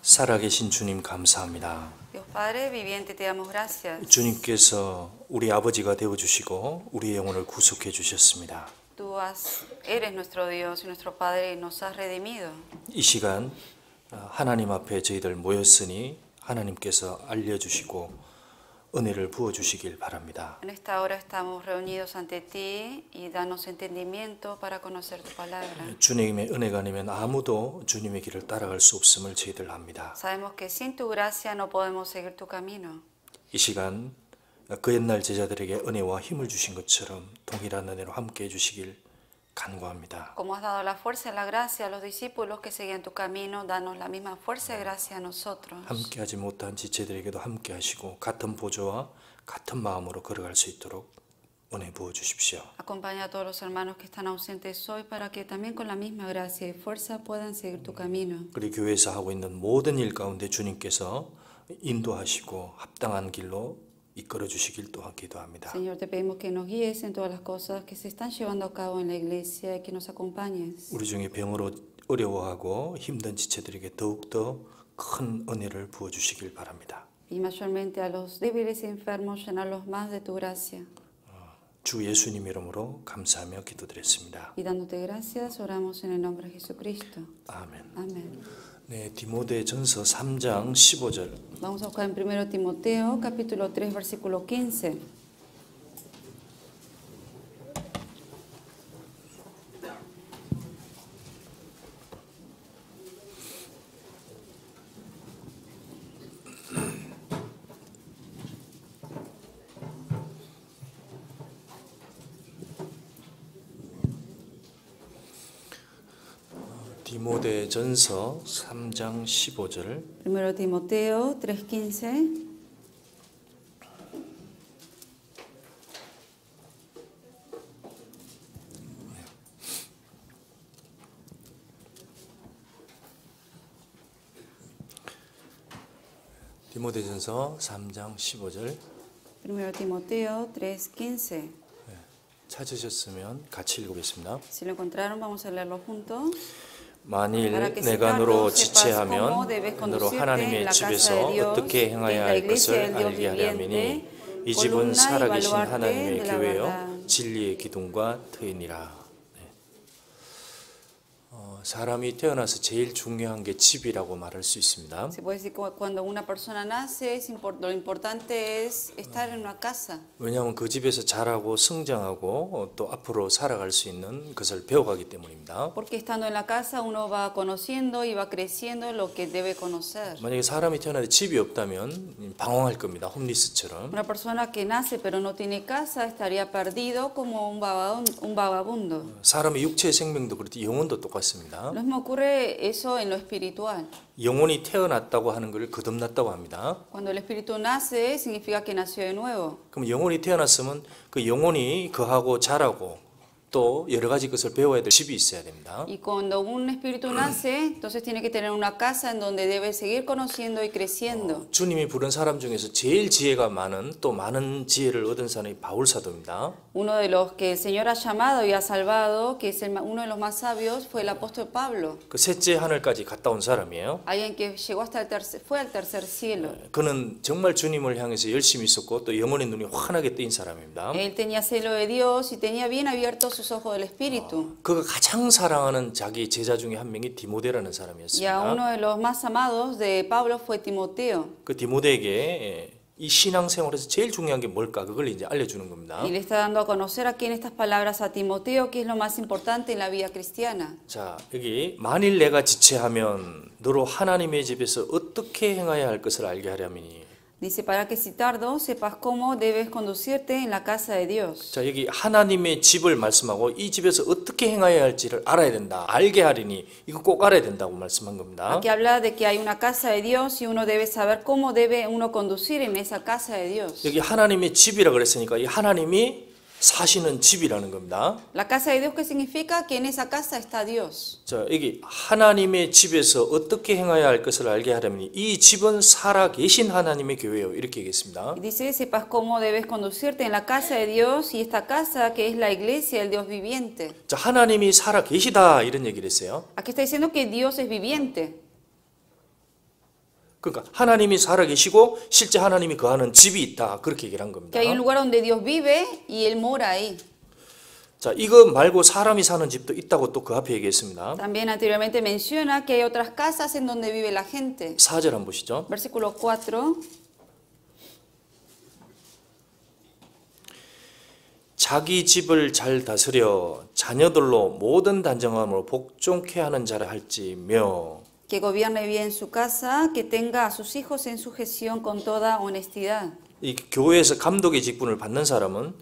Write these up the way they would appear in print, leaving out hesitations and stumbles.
살아계신 주님 감사합니다. Dios Padre viviente, te damos gracias. 주님께서 우리 아버지가 되어주시고 우리의 영혼을 구속해 주셨습니다. Eres nuestro Dios y nuestro Padre y nos has redimido. 이 시간 하나님 앞에 저희들 모였으니 하나님께서 알려주시고 은혜를 부어주시길 바랍니다. En esta hora estamos reunidos ante ti y danos entendimiento para conocer tu palabra. 주님의 은혜가 아니면 아무도 주님의 길을 따라갈 수 없음을 저희들 압니다. Sabemos que sin tu gracia no podemos seguir tu camino. 이 시간 그 옛날 제자들에게 은혜와 힘을 주신 것처럼 동일한 은혜로 함께 해주시길 간구합니다. Como has dado la fuerza y la gracia a los discípulos que seguían tu camino, danos la misma fuerza y gracia a nosotros. 함께하지 못한 지체들에게도 함께하시고 같은 보조와 같은 마음으로 걸어갈 수 있도록 은혜 부어 주십시오. Acompaña a todos los hermanos que están ausentes hoy para que también con la misma gracia y fuerza puedan seguir tu camino. 우리 교회에서 하고 있는 모든 일 가운데 주님께서 인도하시고 합당한 길로 이끌어 주시길 또한 기도합니다. Señor, te pedimos que nos guíes en todas las cosas que se están llevando a cabo en la iglesia y que nos acompañes. 우리 중에 병으로 어려워하고 힘든 지체들에게 더욱더 큰 은혜를 부어 주시길 바랍니다. Y mayormente a los débiles y enfermos, llenarlos más de tu gracia. 주 예수님 이름으로 감사하며 기도드렸습니다. Y dándote gracias, oramos en el nombre de Jesucristo. 아멘. Amén. 네, 디모데전서 3장 15절. Vamos a buscar en 1 Timoteo, capítulo 3, versículo 15. 디모데전서 3장 15절. 1 Timoteo 3:15. 디모데전서 3장 15절. 1 Timoteo 3:15. 찾으셨으면 같이 읽어보겠습니다. Si lo encontraron, vamos a leerlo juntos. 만일 내가 너로 지체하면 너로 하나님의 집에서 어떻게 행하여야 할 것을 알게 하려 함이니 이 집은 살아계신 하나님의 교회요 진리의 기둥과 터이니라. 사람이 태어나서 제일 중요한 게 집이라고 말할 수 있습니다. Se puede decir que cuando una persona nace, lo importante es estar en una casa. 왜냐하면 그 집에서 자라고 성장하고 또 앞으로 살아갈 수 있는 것을 배워가기 때문입니다. Porque estando en la casa uno va conociendo y va creciendo lo que debe conocer. 만약에 사람이 태어나서 집이 없다면 방황할 겁니다. 홈리스처럼. Una persona que nace pero no tiene casa estaría perdido como un vagabundo. 사람의 육체의 생명도 그렇듯 영혼도 똑같습니다. Lo mismo ocurre eso en lo espiritual. 영혼이 태어났다고 하는 것을 거듭났다고 합니다. Cuando el espíritu nace significa que nació de nuevo. 그럼 영혼이 태어났으면 그 영혼이 거하고 자라고 또 여러 가지 것을 배워야 될 집이 있어야 됩니다. Y cuando un espíritu nace, entonces tiene que tener una casa en donde debe seguir conociendo y creciendo. 주님이 부른 사람 중에서 제일 지혜가 많은 또 많은 지혜를 얻은 사람이 바울 사도입니다. Uno de los que el Señor ha llamado y ha salvado, que es uno de los más sabios, fue el apóstol Pablo. 그 셋째 하늘까지 갔다 온 사람이에요. Alguien que llegó hasta fue al tercer cielo. 그는 정말 주님을 향해서 열심히 있었고 또 영혼의 눈이 환하게 뜨인 사람입니다. Él tenía celo de Dios y tenía bien abiertos sus ojos del espíritu. 그가 가장 사랑하는 자기 제자 중에 한 명이 디모데라는 Y a 사람이었습니다. uno de los más amados de Pablo fue Timoteo. 그 디모데에게 이 신앙생활에서 제일 중요한 게 뭘까? 그걸 이제 알려주는 겁니다. Y le está dando a conocer aquí en estas palabras a Timoteo qué es lo más importante en la vida cristiana. 자, 여기 만일 내가 지체하면 너로 하나님의 집에서 어떻게 행해야 할 것을 알게 하려니. Dice, para que si tardo, sepas cómo debes conducirte en la casa de Dios. 자, 여기 하나님의 집을 말씀하고 이 집에서 어떻게 행해야 할지를 알아야 된다. 알게 하리니 이거 꼭 알아야 된다고 말씀한 겁니다. Aquí habla de que hay una casa de Dios y uno debe saber cómo debe uno conducir en esa casa de Dios. 여기 하나님의 집이라 그랬으니까 이 하나님이 사시는 집이라는 겁니다. La casa de Dios, ¿qué significa? Que en esa casa está Dios. 자, 여기 하나님의 집에서 어떻게 행해야 할 것을 알게 하려면 이 집은 살아 계신 하나님의 교회요. 이렇게 얘기했습니다. Y dice, sepas cómo debes conducirte en la casa de Dios y esta casa que es la iglesia del Dios viviente. 자, 하나님이 살아 계시다 이런 얘기를 했어요. Aquí está diciendo que Dios es viviente. 그러니까 하나님이 살아계시고 실제 하나님이 거하는 집이 있다. 그렇게 얘기를 한 겁니다. Que hay un lugar donde Dios vive y Él mora ahí. 자, 이거 말고 사람이 사는 집도 있다고 또 그 앞에 얘기했습니다. También anteriormente menciona que hay otras casas en donde vive la gente. 4절 한번 보시죠. Versículo 4. 자기 집을 잘 다스려 자녀들로 모든 단정함으로 복종케 하는 자라 할지며 Que gobierne bien su casa, que tenga a sus hijos en sujeción con toda honestidad. 이 교회에서 감독의 직분을 받는 사람은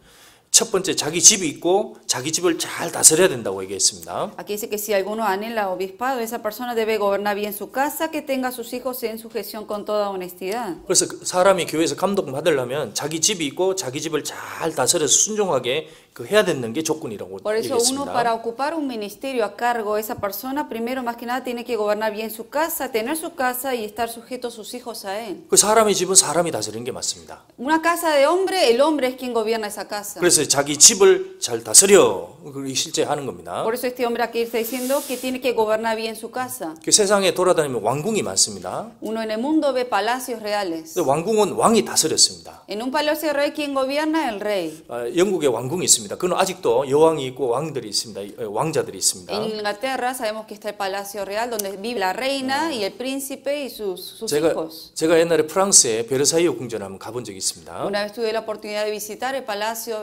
첫 번째 자기 집이 있고 자기 집을 잘 다스려야 된다고 얘기했습니다. Aquí dice que si alguno anhela obispado, esa persona debe gobernar bien su casa, que tenga a sus hijos en sujeción con toda honestidad. 그래서 사람이 교회에서 감독 받으려면 자기 집이 있고 자기 집을 잘 다스려서 순종하게 그 해야 되는 게 조건이라고 Por eso uno para 얘기했습니다. ocupar un ministerio a cargo, esa persona primero más que nada tiene que gobernar bien su casa, tener su casa y estar sujetos sus hijos a él. 그 사람의 집은 사람이 다스리는 게 맞습니다. Una casa de hombre, el hombre es quien gobierna esa casa. 그래서 자기 집을 잘 다스려 그게 실제 하는 겁니다. Por eso este hombre aquí está diciendo que tiene que gobernar bien su casa. 그 세상에 돌아다니면 왕궁이 많습니다. Uno en el mundo ve palacios reales. 근데 왕궁은 왕이 다스렸습니다. En un palacio real, ¿quién gobierna? El rey. 영국에 왕궁이 있습니다. 그건 아직도 여왕이 있고 왕들이 있습니다. 왕자들이 있습니다. En Inglaterra sabemos que está el palacio real donde vive la reina y el príncipe y sus hijos. 제가 옛날에 프랑스에 베르사유 궁전에 한번 가본 적이 있습니다. Una vez tuve la oportunidad de visitar el palacio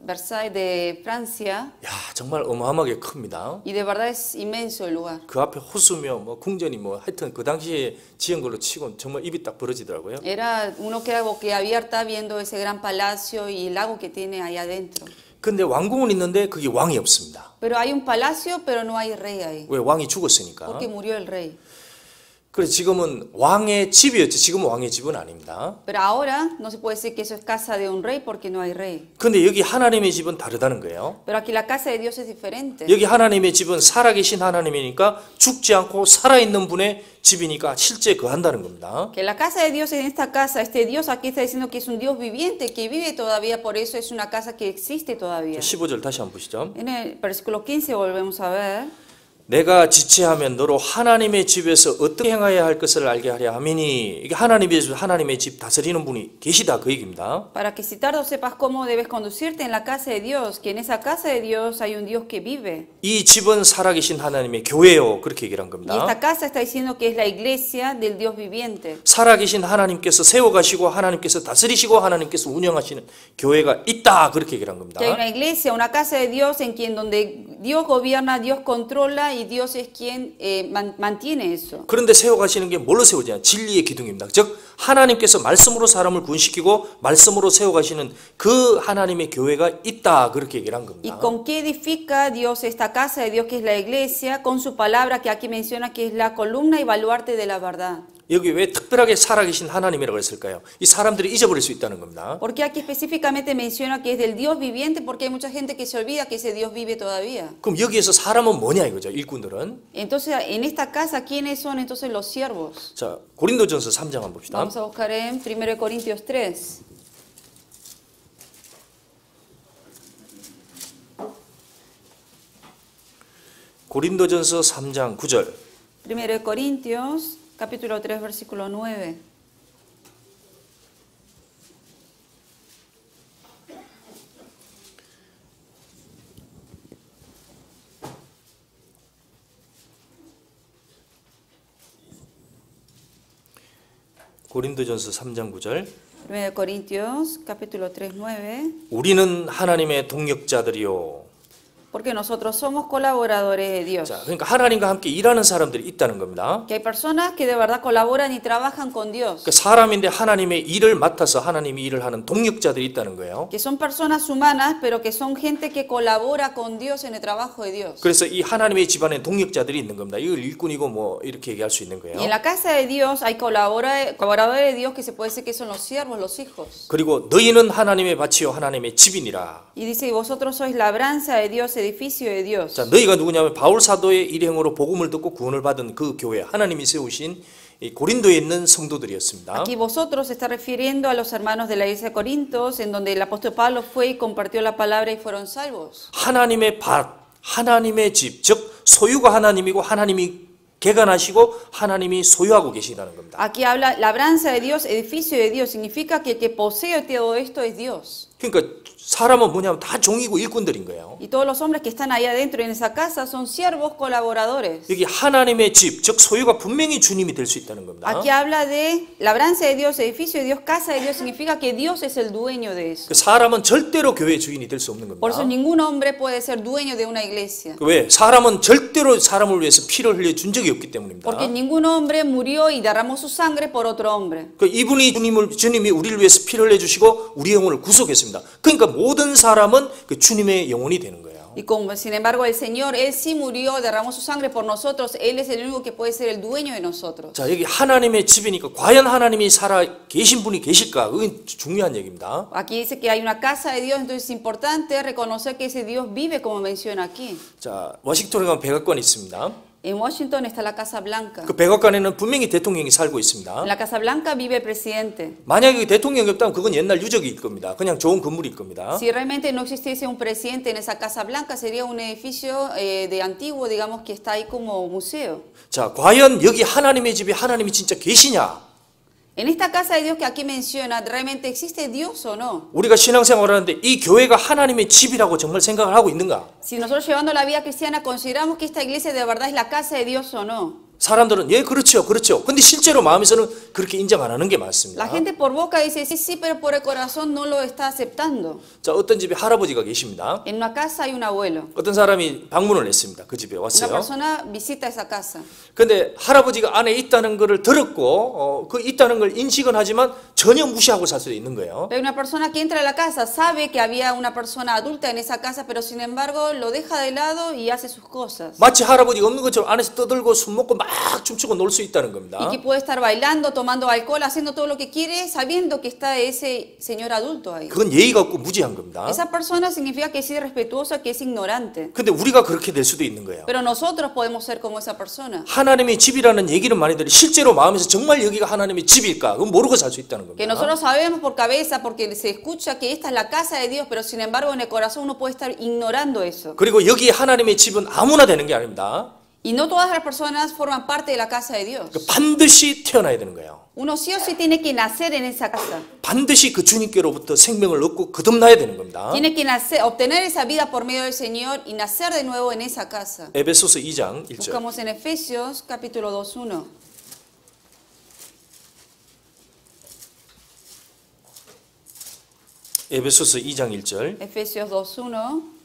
Versailles de Francia 야, 정말 어마어마하게 큽니다. y de verdad es inmenso el lugar. 그 앞에 호수며 뭐 궁전이 뭐 하여튼 그 당시에 지은 걸로 치고 정말 입이 딱 벌어지더라고요. Era uno queda boquiabierta viendo ese gran palacio y el lago que tiene ahí adentro. 근데 왕궁은 있는데 그게 왕이 없습니다. Pero hay un palacio, pero no hay rey ahí, 왜 왕이 죽었으니까. porque murió el rey. 그래서 지금은 왕의 집이었지 지금은 왕의 집은 아닙니다. Pero ahora no se puede decir que eso es casa de un rey porque no hay rey. 근데 여기 하나님의 집은 다르다는 거예요. Pero aquí la casa de Dios es diferente. 여기 하나님의 집은 살아계신 하나님이니까 죽지 않고 살아있는 분의 집이니까 실제 거한다는 겁니다. Que la casa de Dios en esta casa, este Dios aquí está diciendo que es un Dios viviente, que vive todavía, por eso es una casa que existe todavía. 15절 다시 한번 보시죠. En el versículo 15 volvemos a ver. 내가 지체하면 너로 하나님의 집에서 어떻게 행하여야 할 것을 알게 하려 하미니 이게 하나님의 집 다스리는 분이 계시다 그 얘기입니다. Para que si tarde sepas cómo debes conducirte en la casa de Dios, que en esa casa de Dios hay un Dios que vive. 이 집은 살아계신 하나님의 교회요 그렇게 얘기를 한 Y 겁니다. esta casa está diciendo que es la iglesia del Dios viviente. 살아계신 하나님께서 세워가시고 하나님께서 다스리시고 하나님께서 운영하시는 교회가 있다 그렇게 얘기를 한 겁니다. Que hay una iglesia, una casa de Dios en quien donde Dios gobierna, Dios controla y Dios es quien mantiene eso. 그런데 세워가시는 게 뭘로 세우냐? 진리의 기둥입니다. 즉 하나님께서 말씀으로 사람을 구원시키고 말씀으로 세워가시는 그 하나님의 교회가 있다 그렇게 얘기를 한 ¿Y 겁니다. con qué edifica Dios esta casa de Dios que es la iglesia? Con su palabra que aquí menciona que es la columna y baluarte de la verdad. 여기 왜 특별하게 살아계신 하나님이라고 했을까요? 이 사람들이 잊어버릴 수 있다는 겁니다. ¿Por qué aquí específicamente menciona que es del Dios viviente? Porque hay mucha gente que se olvida que ese Dios vive todavía. 그럼 여기에서 사람은 뭐냐 이거죠? 일꾼들은. Entonces, en esta casa, ¿quiénes son entonces los siervos? 자, 고린도전서 3장 한번 봅시다. Vamos a buscar en 1 Corintios 3. 고린도전서 3장 9절. 1 Corintios, capítulo 3, versículo 9. 고린도전서 3장 9절. 1 Corintios, capítulo 3, 9. 우리는 하나님의 동역자들이요. Porque nosotros somos colaboradores de Dios. 자, 그러니까 하나님과 함께 일하는 사람들이 있다는 겁니다. Que hay personas que de verdad colaboran y trabajan con Dios. 그러니까 사람인데 하나님의 일을 맡아서 하나님이 일을 하는 동역자들이 있다는 거예요. Que son personas humanas, pero que son gente que colabora con Dios en el trabajo de Dios. 그래서 이 하나님의 집안에 동역자들이 있는 겁니다. 이걸 일꾼이고 뭐 이렇게 얘기할 수 있는 거예요. Y en la casa de Dios hay colaboradores de Dios que se puede decir que son los siervos, los hijos. 그리고 너희는 하나님의 밭이요 하나님의 집이니라. Y dice, y vosotros sois labranza de Dios, edificio de Dios. 자, 너희가 누구냐면 바울 사도의 일행으로 복음을 듣고 구원을 받은 그 교회, 하나님이 세우신 이 고린도에 있는 성도들이었습니다. Aquí vosotros se está refiriendo a los hermanos de la iglesia de Corintios, en donde el apóstol Pablo fue y compartió la palabra y fueron salvos. 하나님의 밭, 하나님의 집, 즉 소유가 하나님이고 하나님이 개간하시고 하나님이 소유하고 계시다는 겁니다. Aquí habla labranza de Dios, edificio de Dios. Significa que el que posee todo esto es Dios. 그러니까 사람은 뭐냐면 다 종이고 일꾼들인 거예요. Y todos los hombres que están allá adentro en esa casa son siervos colaboradores. 여기 하나님의 집, 즉 소유가 분명히 주님이 될 수 있다는 겁니다. Aquí habla de labranza de Dios, edificio de Dios, casa de Dios. Significa que Dios es el dueño de eso. 사람은 절대로 교회 주인이 될 수 없는 Por eso 겁니다. ningún hombre puede ser dueño de una iglesia. 왜? 사람은 절대로 사람을 위해서 피를 흘려 준 적이 없기 때문입니다. Porque ningún hombre murió y derramó su sangre por otro hombre. 이분이 주님이 우리를 위해서 피를 흘려 주시고 우리 영혼을 구속했습니다. 그러니까 모든 사람은 그 주님의 영혼이 되는 거예요. Y como, sin embargo, el Señor, Él sí murió, derramó su sangre por nosotros. Él es el único que puede ser el dueño de nosotros. 자, 여기 하나님의 집이니까 과연 하나님이 살아 계신 분이 계실까? 그건 중요한 얘기입니다. Aquí dice que hay una casa de Dios, entonces es importante reconocer que ese Dios vive, como menciona aquí. 자, 워싱턴에 가면 백악관이 있습니다. En Washington está la Casa Blanca. 그 백악관에는 분명히 대통령이 살고 있습니다. En la Casa Blanca vive el presidente. 만약에 그 대통령이 없다면 그건 옛날 유적일 겁니다. 그냥 좋은 건물일 겁니다. Si realmente no existiese un presidente en esa Casa Blanca, sería un edificio de antiguo, digamos, que está ahí como museo. 자, 과연 여기 하나님의 집에 하나님이 진짜 계시냐? En esta casa de Dios que aquí menciona, ¿realmente existe Dios o no? 우리가 신앙생활을 하는데 이 교회가 하나님의 집이라고 정말 생각을 하고 있는가? Si nosotros llevando la vida cristiana consideramos que esta iglesia de verdad es la casa de Dios o no. 사람들은 예 그렇죠 그렇죠. 근데 실제로 마음에서는 그렇게 인정 안 하는 게 많습니다. La gente por boca dice sí, sí, pero por el corazón no lo está aceptando. 자, 어떤 집에 할아버지가 계십니다. En una casa hay un abuelo. 어떤 사람이 방문을 했습니다. 그 집에 Una 왔어요. persona visita esa casa. 근데 할아버지가 안에 있다는 것을 들었고 그 있다는 걸 인식은 하지만 전혀 무시하고 살 수도 있는 거예요. Pero una persona que entra a la casa sabe que había una persona adulta en esa casa, pero sin embargo lo deja de lado y hace sus cosas. 마치 할아버지가 없는 것처럼 안에서 떠들고 술 먹고 막 춤추고 놀 수 있다는 겁니다. Y que puede estar bailando, tomando alcohol, haciendo todo lo que quiere, sabiendo que está ese señor adulto ahí. 그건 예의가 없고 무지한 겁니다. Esa persona significa que es irrespetuosa, que es ignorante. 근데 우리가 그렇게 될 수도 있는 거예요. Pero nosotros podemos ser como esa persona. 하나님의 집이라는 얘기는 많이 들이 실제로 마음에서 정말 여기가 하나님의 집일까? 그건 모르고 살 수 있다는 Que 겁니다. nosotros sabemos por cabeza, porque se escucha que esta es la casa de Dios, pero sin embargo en el corazón uno puede estar ignorando eso. 그리고 여기 하나님의 집은 아무나 되는 게 아닙니다. Y no todas las personas forman parte de la casa de Dios. 반드시 태어나야 되는 거예요. Uno sí o sí tiene que nacer en esa casa. 반드시 그 주님께로부터 생명을 얻고 거듭나야 되는 겁니다. Tiene que nacer, obtener esa vida por medio del Señor y nacer de nuevo en esa casa. 에베소서 2장 1절. Buscamos en Efesios capítulo 2:1. 에베소서 2장 1절. Efesios 2:1.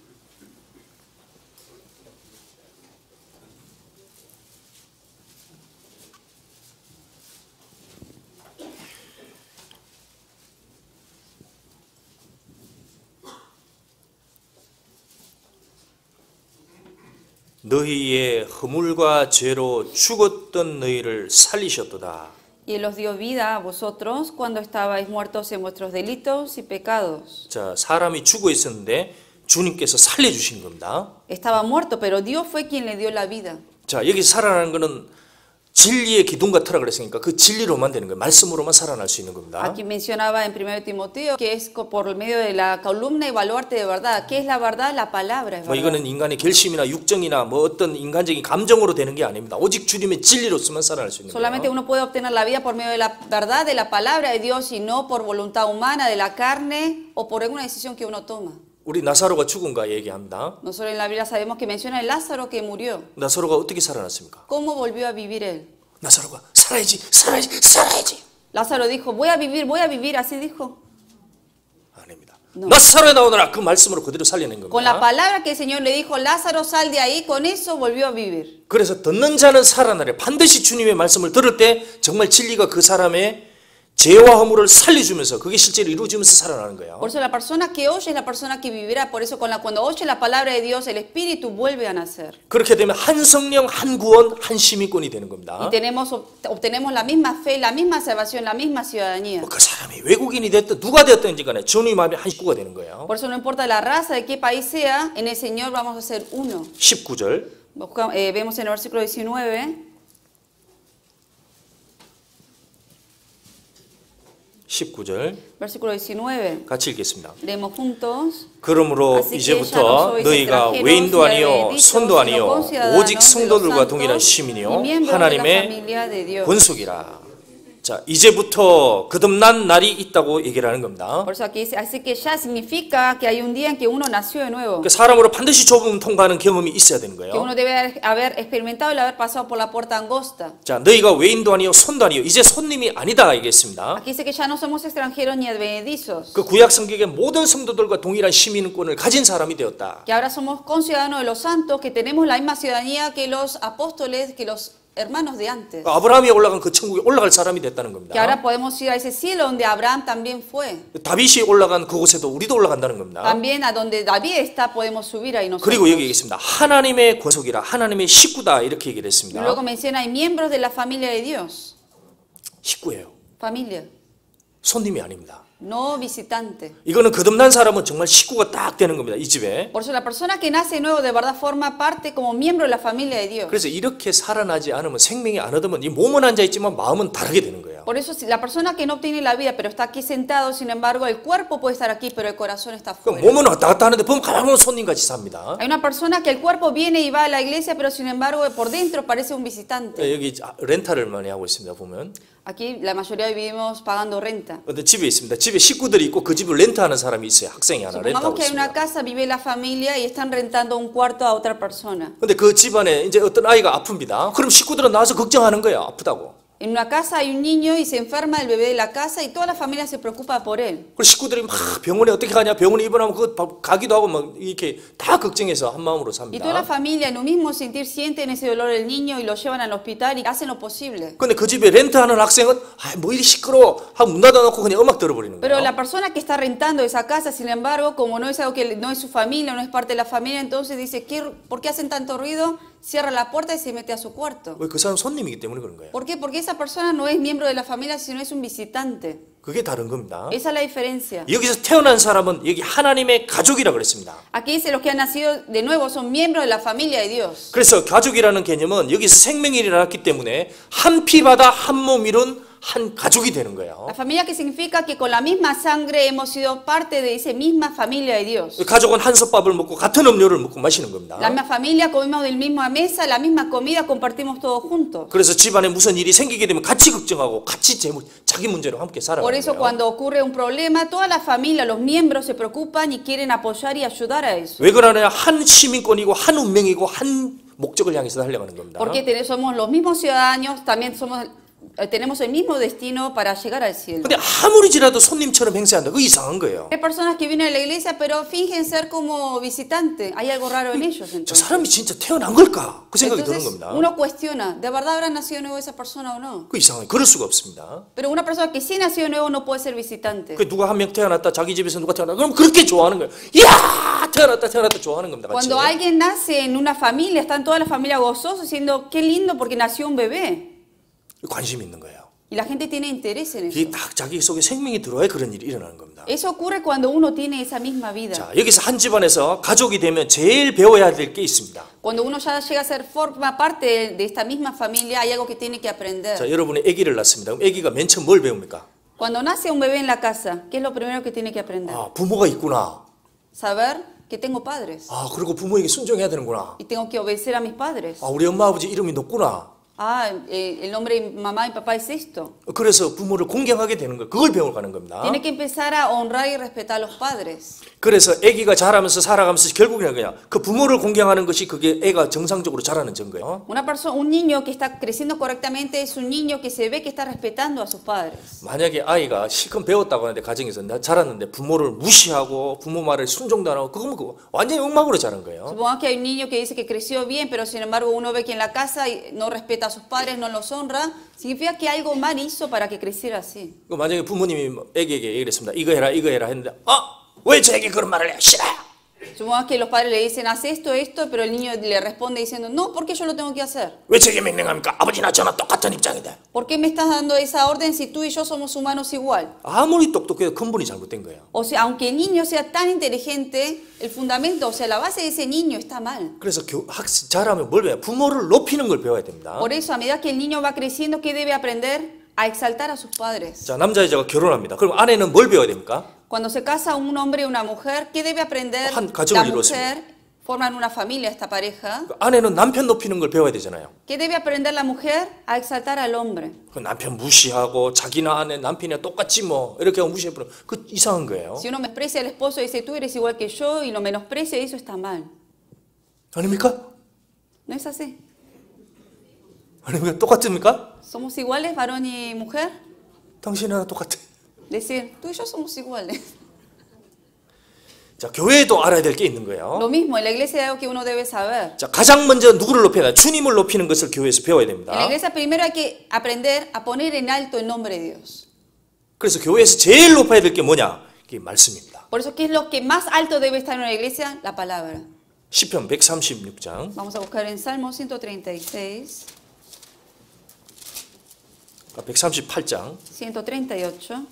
너희의 허물과 죄로 죽었던 너희를 살리셨도다. Y Él os dio vida a vosotros cuando estabais muertos en vuestros delitos y pecados. 자, 사람이 죽어 있었는데 주님께서 살려주신 겁니다. Estaba muerto, pero Dios fue quien le dio la vida. 자, 여기 살아나는 것은 진리의 기둥과 터라 그랬으니까 그 진리로만 되는 거예요. 말씀으로만 살아날 수 있는 겁니다. Aquí mencionaba en 1 Timoteo que es por medio de la columna y baluarte de verdad. ¿Qué es la verdad? La palabra es 뭐 verdad. 이거는 인간의 결심이나 육정이나 뭐 어떤 인간적인 감정으로 되는 게 아닙니다. 오직 주님의 진리로서만 살아날 수 있는 Solamente 거예요. uno puede obtener la vida por medio de la verdad, de la palabra de Dios y no por voluntad humana, de la carne o por alguna decisión que uno toma. 우리 나사로가 죽은가 얘기합니다. Nosotros en la Biblia sabemos que menciona el Lázaro que murió. 나사로가 어떻게 살아났습니까? ¿Cómo volvió a vivir él? 나사로가 살아야지, 살아야지, 살아야지. Lázaro dijo, voy a vivir, así dijo. 아닙니다. No. 나사로에 나오너라 그 말씀으로 그대로 살려낸 Con la 겁니다. palabra que el Señor le dijo, Lázaro, sal de ahí, con eso volvió a vivir. 그래서 듣는 자는 살아나래. 반드시 주님의 말씀을 들을 때 정말 진리가 그 사람의 죄와 허물을 살려주면서 그게 실제로 이루어지면서 살아나는 거예요. Por eso la persona que oye es la persona que vivirá. Por eso cuando oye la palabra de Dios, el Espíritu vuelve a nacer. 그렇게 되면 한 성령, 한 구원, 한 시민권이 되는 겁니다. Y obtenemos la misma fe, la misma salvación, la misma ciudadanía. 그 사람이 외국인이 됐든 누가 됐든지 간에 주님 앞에 한 식구가 되는 거예요. Por eso no importa la raza, de qué país sea, en el Señor vamos a ser uno. 19절. Vemos en el versículo 19. 19절 Versículo 19. 같이 읽겠습니다. Leemos juntos. 그러므로 Así que ya no 이제부터 sois 너희가 extranjeros 외인도 y 아니요 advenedizos, 손도 sino 아니요 conciudadanos 오직 de los 성도들과 동일한 santos y 시민이요 miembros de la 하나님의 familia de Dios. 권속이라. 자, 이제부터 거듭난 날이 있다고 얘기를 하는 겁니다. Por eso aquí dice, así que ya significa que hay un día en que uno nació de nuevo. 그러니까 사람으로 반드시 좁음 통과하는 경험이 있어야 되는 Que 거예요. uno debe haber experimentado el haber pasado por la puerta angosta. 자, 너희가 외인도 아니요 손도 아니요 이제 손님이 아니다 얘기했습니다. Aquí dice que ya no somos extranjeros ni advenedizos. 그 구약 성경의 모든 성도들과 동일한 시민권을 가진 사람이 되었다. Que ahora somos conciudadanos de los santos, que tenemos la misma ciudadanía que los apóstoles, que los hermanos de antes. 아브라함이 올라간 그 천국에 올라갈 사람이 됐다는 겁니다. Que ahora podemos ir a ese cielo donde Abraham también fue. 다윗이 올라간 그곳에도 우리도 올라간다는 겁니다. También a donde David está podemos subir ahí nosotros. 그리고 여기 얘기했습니다. 하나님의 권속이라 하나님의 식구다 이렇게 얘기를 Y 했습니다. luego menciona, hay miembros de la familia de Dios. 식구예요. Familia, 손님이 아닙니다. no visitante. 이거는 거듭난 사람은 정말 식구가 딱 되는 겁니다. 이 집에. Por eso la persona que nace nuevo de verdad forma parte como miembro de la familia de Dios. 그래서 이렇게 살아나지 않으면 생명이 안 얻으면 이 몸은 앉아 있지만 마음은 다르게 되는 거예요. Por eso si la persona que no obtiene la vida pero está aquí sentado, sin embargo el cuerpo puede estar aquí pero el corazón está 그 fuera. 몸은 왔다 갔다 하는데 보면 가만 보면 손님같이 삽니다. Hay una persona que el cuerpo viene y va a la iglesia pero sin embargo por dentro parece un visitante. 여기 렌탈을 많이 하고 있습니다. 보면. Aquí la mayoría vivimos pagando renta. 근데 집에 있습니다. 집에 식구들이 있고 그 집을 렌트하는 사람이 있어요. 학생이 하나 Supongamos 렌트하고 que hay una 있습니다. casa, vive la familia y están rentando un cuarto a otra persona. 근데 그 집안에 이제 어떤 아이가 아픕니다. 그럼 식구들은 나와서 걱정하는 거예요. 아프다고. En una casa hay un niño y se enferma el bebé de la casa y toda la familia se preocupa por él. 그리고 식구들이 막 병원에 어떻게 가냐, 병원에 입원하면 그거 가기도 하고 막 이렇게 다 걱정해서 한 마음으로 Y toda la 삽니다. familia en un mismo sentir sienten ese dolor del niño y lo llevan al hospital y hacen lo posible. 근데 그 집에 렌트하는 학생은 뭐 이리 시끄러워 하고 문 닫아놓고 그냥 음악 들어버리는 Pero 거예요. la persona que está rentando esa casa, sin embargo, como no es algo que no es su familia, no es parte de la familia, entonces dice, ¿por qué hacen tanto ruido? Cierra la puerta y se mete a su cuarto. 왜 그 사람 손님이기 때문에 그런 거예요. ¿Por qué? Porque esa persona no es miembro de la familia, sino es un visitante. 그게 다른 겁니다. Esa es la diferencia. 여기서 태어난 사람은 여기 하나님의 가족이라 그랬습니다. Aquí dice los que han nacido de nuevo son miembros de la familia de Dios. 그래서 가족이라는 개념은 여기서 생명이 일어났기 때문에 한 피바다 한 몸 이룬 한 가족이 되는 거예요. La familia que significa que con la misma sangre hemos sido parte de esa misma familia de Dios. 가족은 한솥밥을 먹고 같은 음료를 먹고 마시는 겁니다. La misma familia comemos de la misma mesa, la misma comida, compartimos todos juntos. 그래서 집안에 무슨 일이 생기게 되면 같이 걱정하고 같이 자기 문제로 함께 Por 살아가는 eso 거예요. cuando ocurre un problema, toda la familia, los miembros se preocupan y quieren apoyar y ayudar a eso. 왜 그러냐? 한 시민권이고 한 운명이고 한 목적을 향해서 달려가는 겁니다. Porque somos los mismos ciudadanos, también tenemos el mismo destino para llegar al cielo. 근데 아무리 지나도 손님처럼 행세한다. 그거 이상한 거예요. Hay personas que vienen a la iglesia pero fingen ser como visitantes. Hay algo raro en ellos 저 entonces. 사람이 진짜 태어난 걸까? 그 생각이 드는 Entonces 겁니다. uno cuestiona, ¿de verdad habrá nacido de nuevo esa persona o no? 그 이상해. 그럴 수가 없습니다. Pero una persona que sí nació de nuevo no puede ser visitante. 그 누가 한 명 태어났다. 자기 집에서 누가 태어났다. 그럼 그렇게 좋아하는 거예요. 이야! 태어났다 좋아하는 겁니다. 같이. Cuando alguien nace en una familia, están toda la familia gozosos diciendo, qué lindo porque nació un bebé. 관심이 있는 거예요. Y la gente tiene interés en 이게 eso. 딱 자기 속에 생명이 들어와야 그런 일이 일어나는 겁니다. Eso ocurre cuando uno tiene esa misma vida. 자, 여기서 한 집안에서 가족이 되면 제일 배워야 될 게 있습니다. Cuando uno ya llega a ser, forma parte de esta misma familia, hay algo que tiene que aprender. 자, 여러분이 아기를 낳습니다. 그럼 아기가 맨 처음 뭘 배웁니까? Cuando nace un bebé en la casa, ¿qué es lo primero que tiene que aprender? 아, 부모가 있구나. Saber que tengo padres 아, 그리고 부모에게 순종해야 되는구나. y tengo que obedecer a mis padres. 아, 우리 엄마 아버지 이름이 높구나. El nombre de mamá y papá es esto. 그래서 부모를 공경하게 되는 거예요. 그걸 배워가는 겁니다. Tiene que empezar a honrar y respetar a los padres. 그래서 아기가 자라면서 살아가면서 결국에는 그냥 그 부모를 공경하는 것이 그게 애가 정상적으로 자라는 증거예요. Un niño que está creciendo correctamente es un niño que se ve que está respetando a sus padres. 만약에 아이가 실컷 배웠다고 하는데 가정에서 나 자랐는데 부모를 무시하고 부모 말을 순종도 안 하고 그거면 그거 완전히 엉망으로 자란 거예요. Supongamos que hay un niño que dice que creció bien, pero sin embargo uno ve que en la casa no respeta a sus padres, no los honra, significa que algo mal hizo para que creciera así. 만약에 부모님이 애기에게 얘기를 했습니다. 이거 해라 했는데 왜 저에게 그런 말을 해? 싫어요. Supongamos que los padres le dicen, haz esto, pero el niño le responde diciendo, no, ¿por qué yo lo tengo que hacer? 왜 저에게 명령합니까? 아버지나 저나 똑같은 입장인데. ¿Por qué me estás dando esa orden si tú y yo somos humanos igual? 아무리 똑똑해도 근본이 잘못된 거예요. O sea, aunque el niño sea tan inteligente, el fundamento, o sea, la base de ese niño está mal. 그래서 자라면 뭘 배워요? 부모를 높이는 걸 배워야 됩니다. Por eso, a medida que el niño va creciendo, ¿qué debe aprender? a exaltar a sus padres. 자, 남자 여자가 결혼합니다. 그럼 아내는 뭘 배워야 됩니까? Cuando se casa un hombre y una mujer, ¿qué debe aprender 한 가정을 la 이루었습니다. mujer? Forman una familia esta pareja. 그 아내는 남편 높이는 걸 배워야 되잖아요. ¿Qué debe aprender la mujer? A exaltar al hombre. 그 남편 무시하고 자기나 아내 남편이랑 똑같지 뭐 이렇게 하고 무시해버리면 그 이상한 거예요. Si uno menosprecia al esposo y dice tú eres igual que yo y lo menosprecia, eso está mal. 아닙니까? ¿No es así? 아닙니까? 똑같습니까? ¿Somos iguales, varón y mujer? 당신이나 똑같아. Decir, tú y yo somos iguales. 자, 교회에도 알아야 될 게 있는 거예요. Lo mismo, en la iglesia hay algo que uno debe saber. 자, 가장 먼저 누구를 높여야 돼? 주님을 높이는 것을 교회에서 배워야 En la 됩니다. iglesia primero hay que aprender a poner en alto el nombre de Dios. 그래서 교회에서 제일 높아야 될 게 뭐냐? 이게 말씀입니다. Por eso, ¿qué es lo que más alto debe estar en una iglesia? La palabra. 시편 136장, Vamos a buscar en Salmo 136, 138장, 138.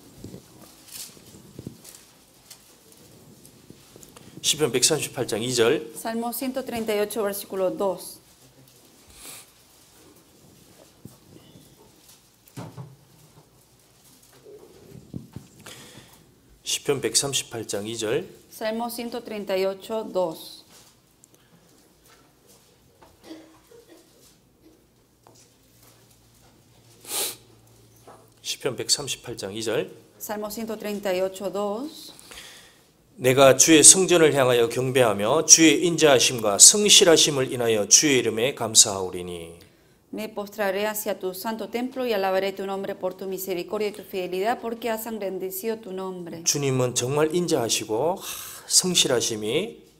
시편 138장 2절. Salmo 138, versículo 2. 시편 138장 2절. Salmo 138, 2. 시편 138장 2절. Salmo 138, 2. 내가 주의 성전을 향하여 경배하며 주의 인자하심과 성실하심을 인하여 주의 이름에 감사하오리니. Me postraré hacia tu santo templo y alabaré tu nombre por tu misericordia y tu fidelidad, porque has engrandecido tu nombre. 주님은 정말 인자하시고 성실하심이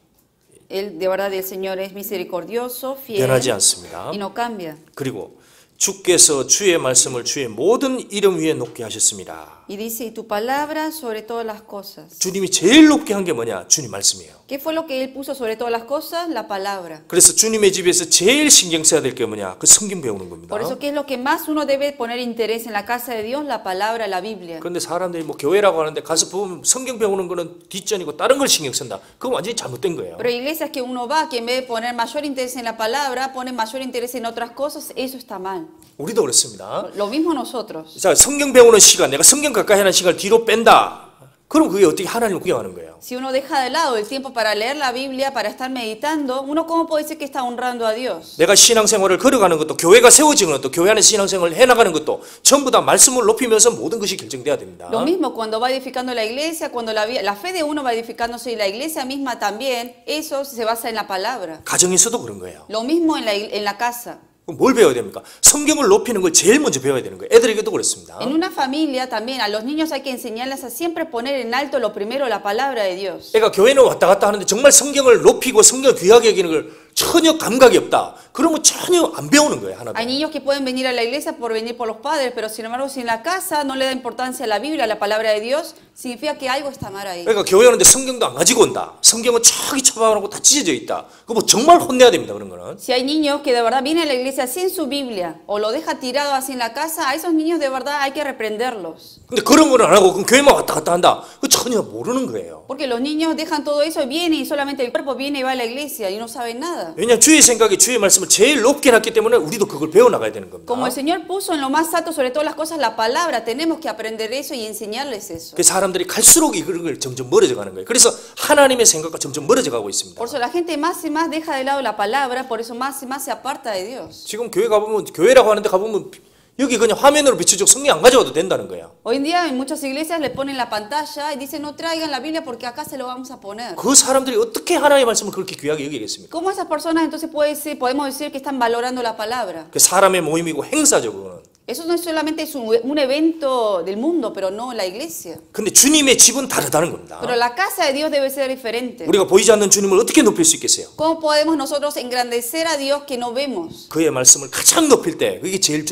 Él, de verdad, el Señor es misericordioso, fiel 변하지 않습니다. y no cambia. 그리고 주께서 주의 말씀을 주의 모든 이름 위에 높게 하셨습니다. Y dice, y tu palabra sobre todas las cosas. 주님이 제일 높게 한 게 뭐냐? 주님 말씀이에요. ¿Qué fue lo que Él puso sobre todas las cosas? La palabra. 그래서 주님의 집에서 제일 신경 써야 될 게 뭐냐? 그 성경 배우는 겁니다. Por eso, ¿qué es lo que más uno debe poner interés en la casa de Dios? La palabra, la Biblia. 그런데 사람들이 뭐 교회라고 하는데 가서 보면 성경 배우는 거는 뒷전이고 다른 걸 신경 쓴다. 그건 완전히 잘못된 거예요. Pero iglesias que uno va, que en vez de poner mayor interés en la palabra, pone mayor interés en otras cosas, eso está mal. 우리도 그렇습니다. Lo mismo nosotros. 자, 성경 배우는 시간, 내가 성경 가까이 하는 시간을 뒤로 뺀다. 그럼 그게 어떻게 하나님을 구경하는 거예요? Si uno deja de lado el tiempo para leer la Biblia, para estar meditando, uno cómo puede decir que está honrando a Dios. 내가 신앙생활을 걸어가는 것도 교회가 세워지는 것도 교회 안에 신앙생활을 해나가는 것도 전부 다 말씀을 높이면서 모든 것이 결정돼야 됩니다. Lo mismo cuando va edificando la iglesia, cuando la fe de uno va edificándose y la iglesia misma también, eso se basa en la palabra. 가정에서도 그런 거예요. Lo mismo en la casa. 그럼 뭘 배워야 됩니까? 성경을 높이는 걸 제일 먼저 배워야 되는 거예요. 애들에게도 그렇습니다. En una familia también, a los niños hay que enseñarles a siempre poner en alto lo primero, la palabra de Dios. 애가 교회는 왔다 갔다 하는데 정말 성경을 높이고 성경을 귀하게 여기는 걸 전혀 감각이 없다. 그러면 전혀 안 배우는 거예요. 하나도. Hay niños que pueden venir a la iglesia por venir por los padres, pero sin embargo si en la casa no le da importancia a la Biblia, a la palabra de Dios, significa que algo está mal ahí. 그러니까 교회 오는데 성경도 안 가지고 온다. 성경은 저기 처방하고 다 찢어져 있다. 그거 뭐 정말 혼내야 됩니다. 그런 거는. Si hay niños que de verdad vienen a la iglesia sin su Biblia o lo deja tirado así en la casa, a esos niños de verdad hay que reprenderlos. 근데 그런 거는 안 하고 그럼 교회만 왔다 갔다 한다. 그거 전혀 모르는 거예요. Porque los niños dejan todo eso y vienen y solamente el cuerpo viene y va a la iglesia y no saben nada. 왜냐하면 주의 생각에 주의 말씀을 제일 높게 놨기 때문에 우리도 그걸 배워나가야 되는 겁니다. Como el Señor puso en lo más alto sobre todas las cosas la palabra, tenemos que aprender eso y enseñarles eso. 그 사람들이 갈수록 이걸 점점 멀어져 가는 거예요. 그래서 하나님의 생각과 점점 멀어져 가고 있습니다. Por eso la gente más y más deja de lado la palabra, por eso más y más se aparta de Dios. 지금 교회 가보면 교회라고 하는데 가보면 여기 그냥 화면으로 비춰줘 성경 안 가져와도 된다는 거예요. Hoy en día en muchas iglesias le ponen la pantalla y dicen no traigan la Biblia porque acá se lo vamos a poner. 그 사람들이 어떻게 하나님의 말씀을 그렇게 귀하게 여기겠습니까? ¿Cómo esas personas entonces podemos decir que están valorando la palabra? 그 사람의 모임이고 행사죠 그거는. Eso no es solamente un evento del mundo, pero no la iglesia. 근데 주님의 집은 다르다는 겁니다. Pero la casa de Dios debe ser diferente. 우리가 보이지 않는 주님을 어떻게 높일 수 있겠어요? ¿Cómo podemos nosotros engrandecer a Dios que no vemos? 그의 말씀을 가장 높일 때 그게 제일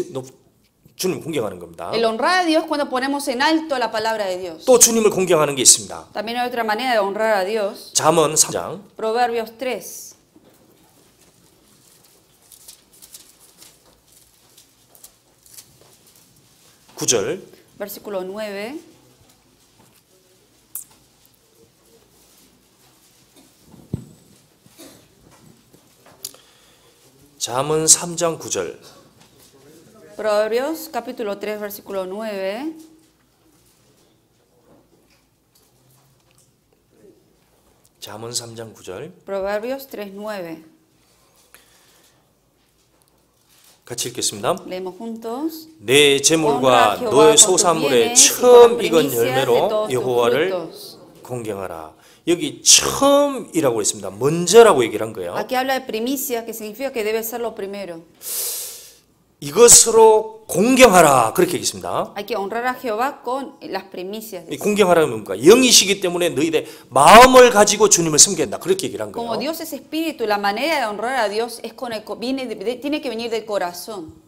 주님을 공경하는 겁니다. El honrar a Dios cuando ponemos en alto la palabra de Dios. 또 주님을 공경하는 게 있습니다. También hay otra manera de honrar a Dios. 잠언 3장 Proverbios 3. 9절 Versículo 9. 잠언 3장 9절 Proverbios capítulo 3, versículo 9. 잠언 3장 9절. Proverbios 3, 9. 같이 읽겠습니다. Leemos juntos. 내 재물과 너의 소산물의 처음 익은 열매로 여호와를 공경하라. 여기 처음이라고 했습니다. 먼저라고 얘기를 한 거예요. Aquí habla de primicia, que significa que debe ser lo primero. 이것으로 공경하라 그렇게 얘기했습니다. Hay que honrar a Jehová con las primicias. 이 공경하라는 뭡니까? 영이시기 때문에 너희의 마음을 가지고 주님을 섬긴다 그렇게 얘기를 한 Como 거예요. Dios es espíritu, la manera de honrar a Dios es tiene que venir del corazón.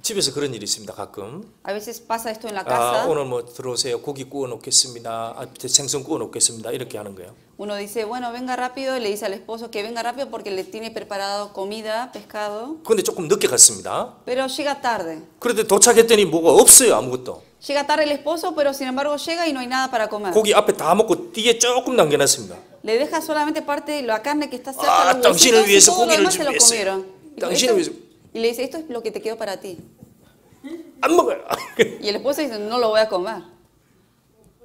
집에서 그런 일이 있습니다. 가끔. A veces pasa esto en la casa. 오늘 뭐 들어오세요. 고기 구워 놓겠습니다. 생선 구워 놓겠습니다. 이렇게 하는 거예요. Uno dice, bueno, venga rápido, le dice al esposo que venga rápido porque le tiene preparado comida, pescado. 그런데 조금 늦게 갔습니다. Pero llega tarde. 그런데 도착했더니 뭐가 없어요. 아무것도. Llega tarde el esposo, pero sin embargo llega y no hay nada para comer. 고기 앞에 다 먹고 뒤에 조금 남겨놨습니다. Le deja solamente parte de la carne que está cerca de los 당신을 huesitos y 위해서 todo lo 고기를 demás se lo 준비했어요. comieron. 당신을 위해서 Y le dice, esto es lo que te quedó para ti. 안 먹어요. Y el esposo dice, no lo voy a comer.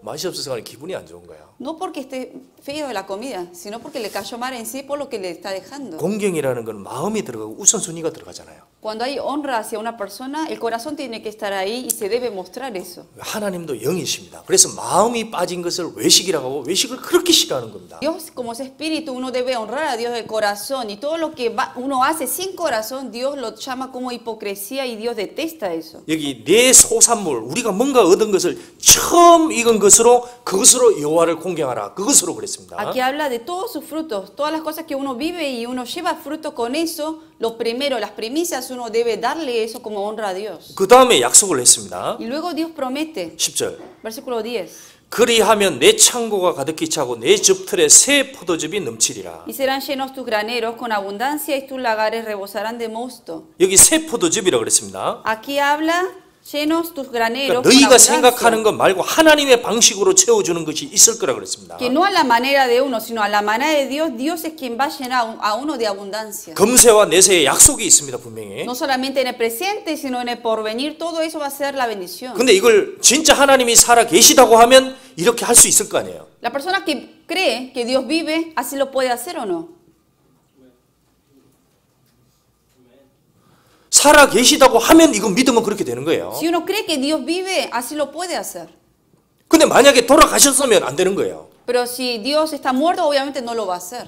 맛이 없어서 기분이 안 좋은 거예요. No porque esté feo de la comida, sino porque le cayó mal en sí por lo que le está dejando. 공경이라는 건 마음이 들어가고 우선순위가 들어가잖아요. Cuando hay honra hacia una persona, el corazón tiene que estar ahí y se debe mostrar eso. 하나님도 영이십니다. 그래서 마음이 빠진 것을 외식이라고 하고 외식을 그렇게 싫어하는 겁니다. Dios, como es espíritu, uno debe honrar a Dios del corazón. Y todo lo que uno hace sin corazón, Dios lo llama como hipocresía y Dios detesta eso. 여기 내 소산물, 우리가 뭔가 얻은 것을 처음 익은 것으로 그것으로 여호와를 공경하라. 그것으로 그랬습니다. Aquí habla de todos sus frutos, todas las cosas que uno vive y uno lleva fruto con eso. Lo primero, las primicias, uno debe darle eso como honra a Dios. 그 다음에 약속을 했습니다. Y luego Dios promete, 10절. versículo 10. 그리하면 내 창고가 가득히 차고 내 즙틀에 새 포도즙이 넘치리라. Y serán llenos tus graneros con abundancia y tus lagares rebosarán de mosto. 여기 새 포도즙이라고 그랬습니다. Aquí habla llenos tus graneros 그러니까 con 너희가 abundancia. 생각하는 것 말고 하나님의 방식으로 채워주는 것이 있을 거라 그랬습니다. Que no a la manera de uno, sino a la manera de Dios. Dios es quien va a llenar a uno de abundancia. 금세와 내세의 약속이 있습니다. 분명히. No solamente en el presente, sino en el porvenir. Todo eso va a ser la bendición. 근데 이걸 진짜 하나님이 살아 계시다고 하면 이렇게 할 수 있을 거 아니에요. La persona que cree que Dios vive, así lo puede hacer o no. 살아 계시다고 하면 이거 믿으면 그렇게 되는 거예요. Si uno cree que Dios vive, así lo puede hacer. 근데 만약에 돌아가셨으면 안 되는 거예요. Pero si Dios está muerto, obviamente no lo va a hacer.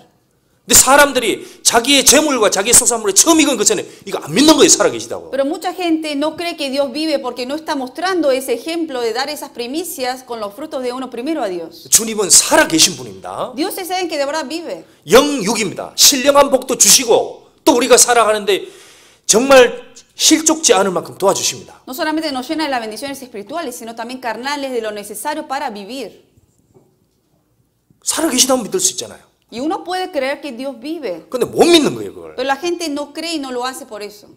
근데 사람들이 자기의 재물과 자기의 소산물에 처음 익은 것에는 이거 안 믿는 거예요. 살아 계시다고. Pero mucha gente no cree que Dios vive porque no está mostrando ese ejemplo de dar esas primicias con los frutos de uno primero a Dios. 주님은 살아 계신 분입니다. Dios es alguien que de verdad vive. 영육입니다. 신령한 복도 주시고 또 우리가 살아가는데 정말 실족지 않을 만큼 도와주십니다. No solamente nos llena de las bendiciones espirituales, sino también carnales de lo necesario para vivir. 살아 계시다면 믿을 수 있잖아요. Y uno puede creer que Dios vive, 근데 못 믿는 거예요, 그걸. pero la gente no cree y no lo hace por eso.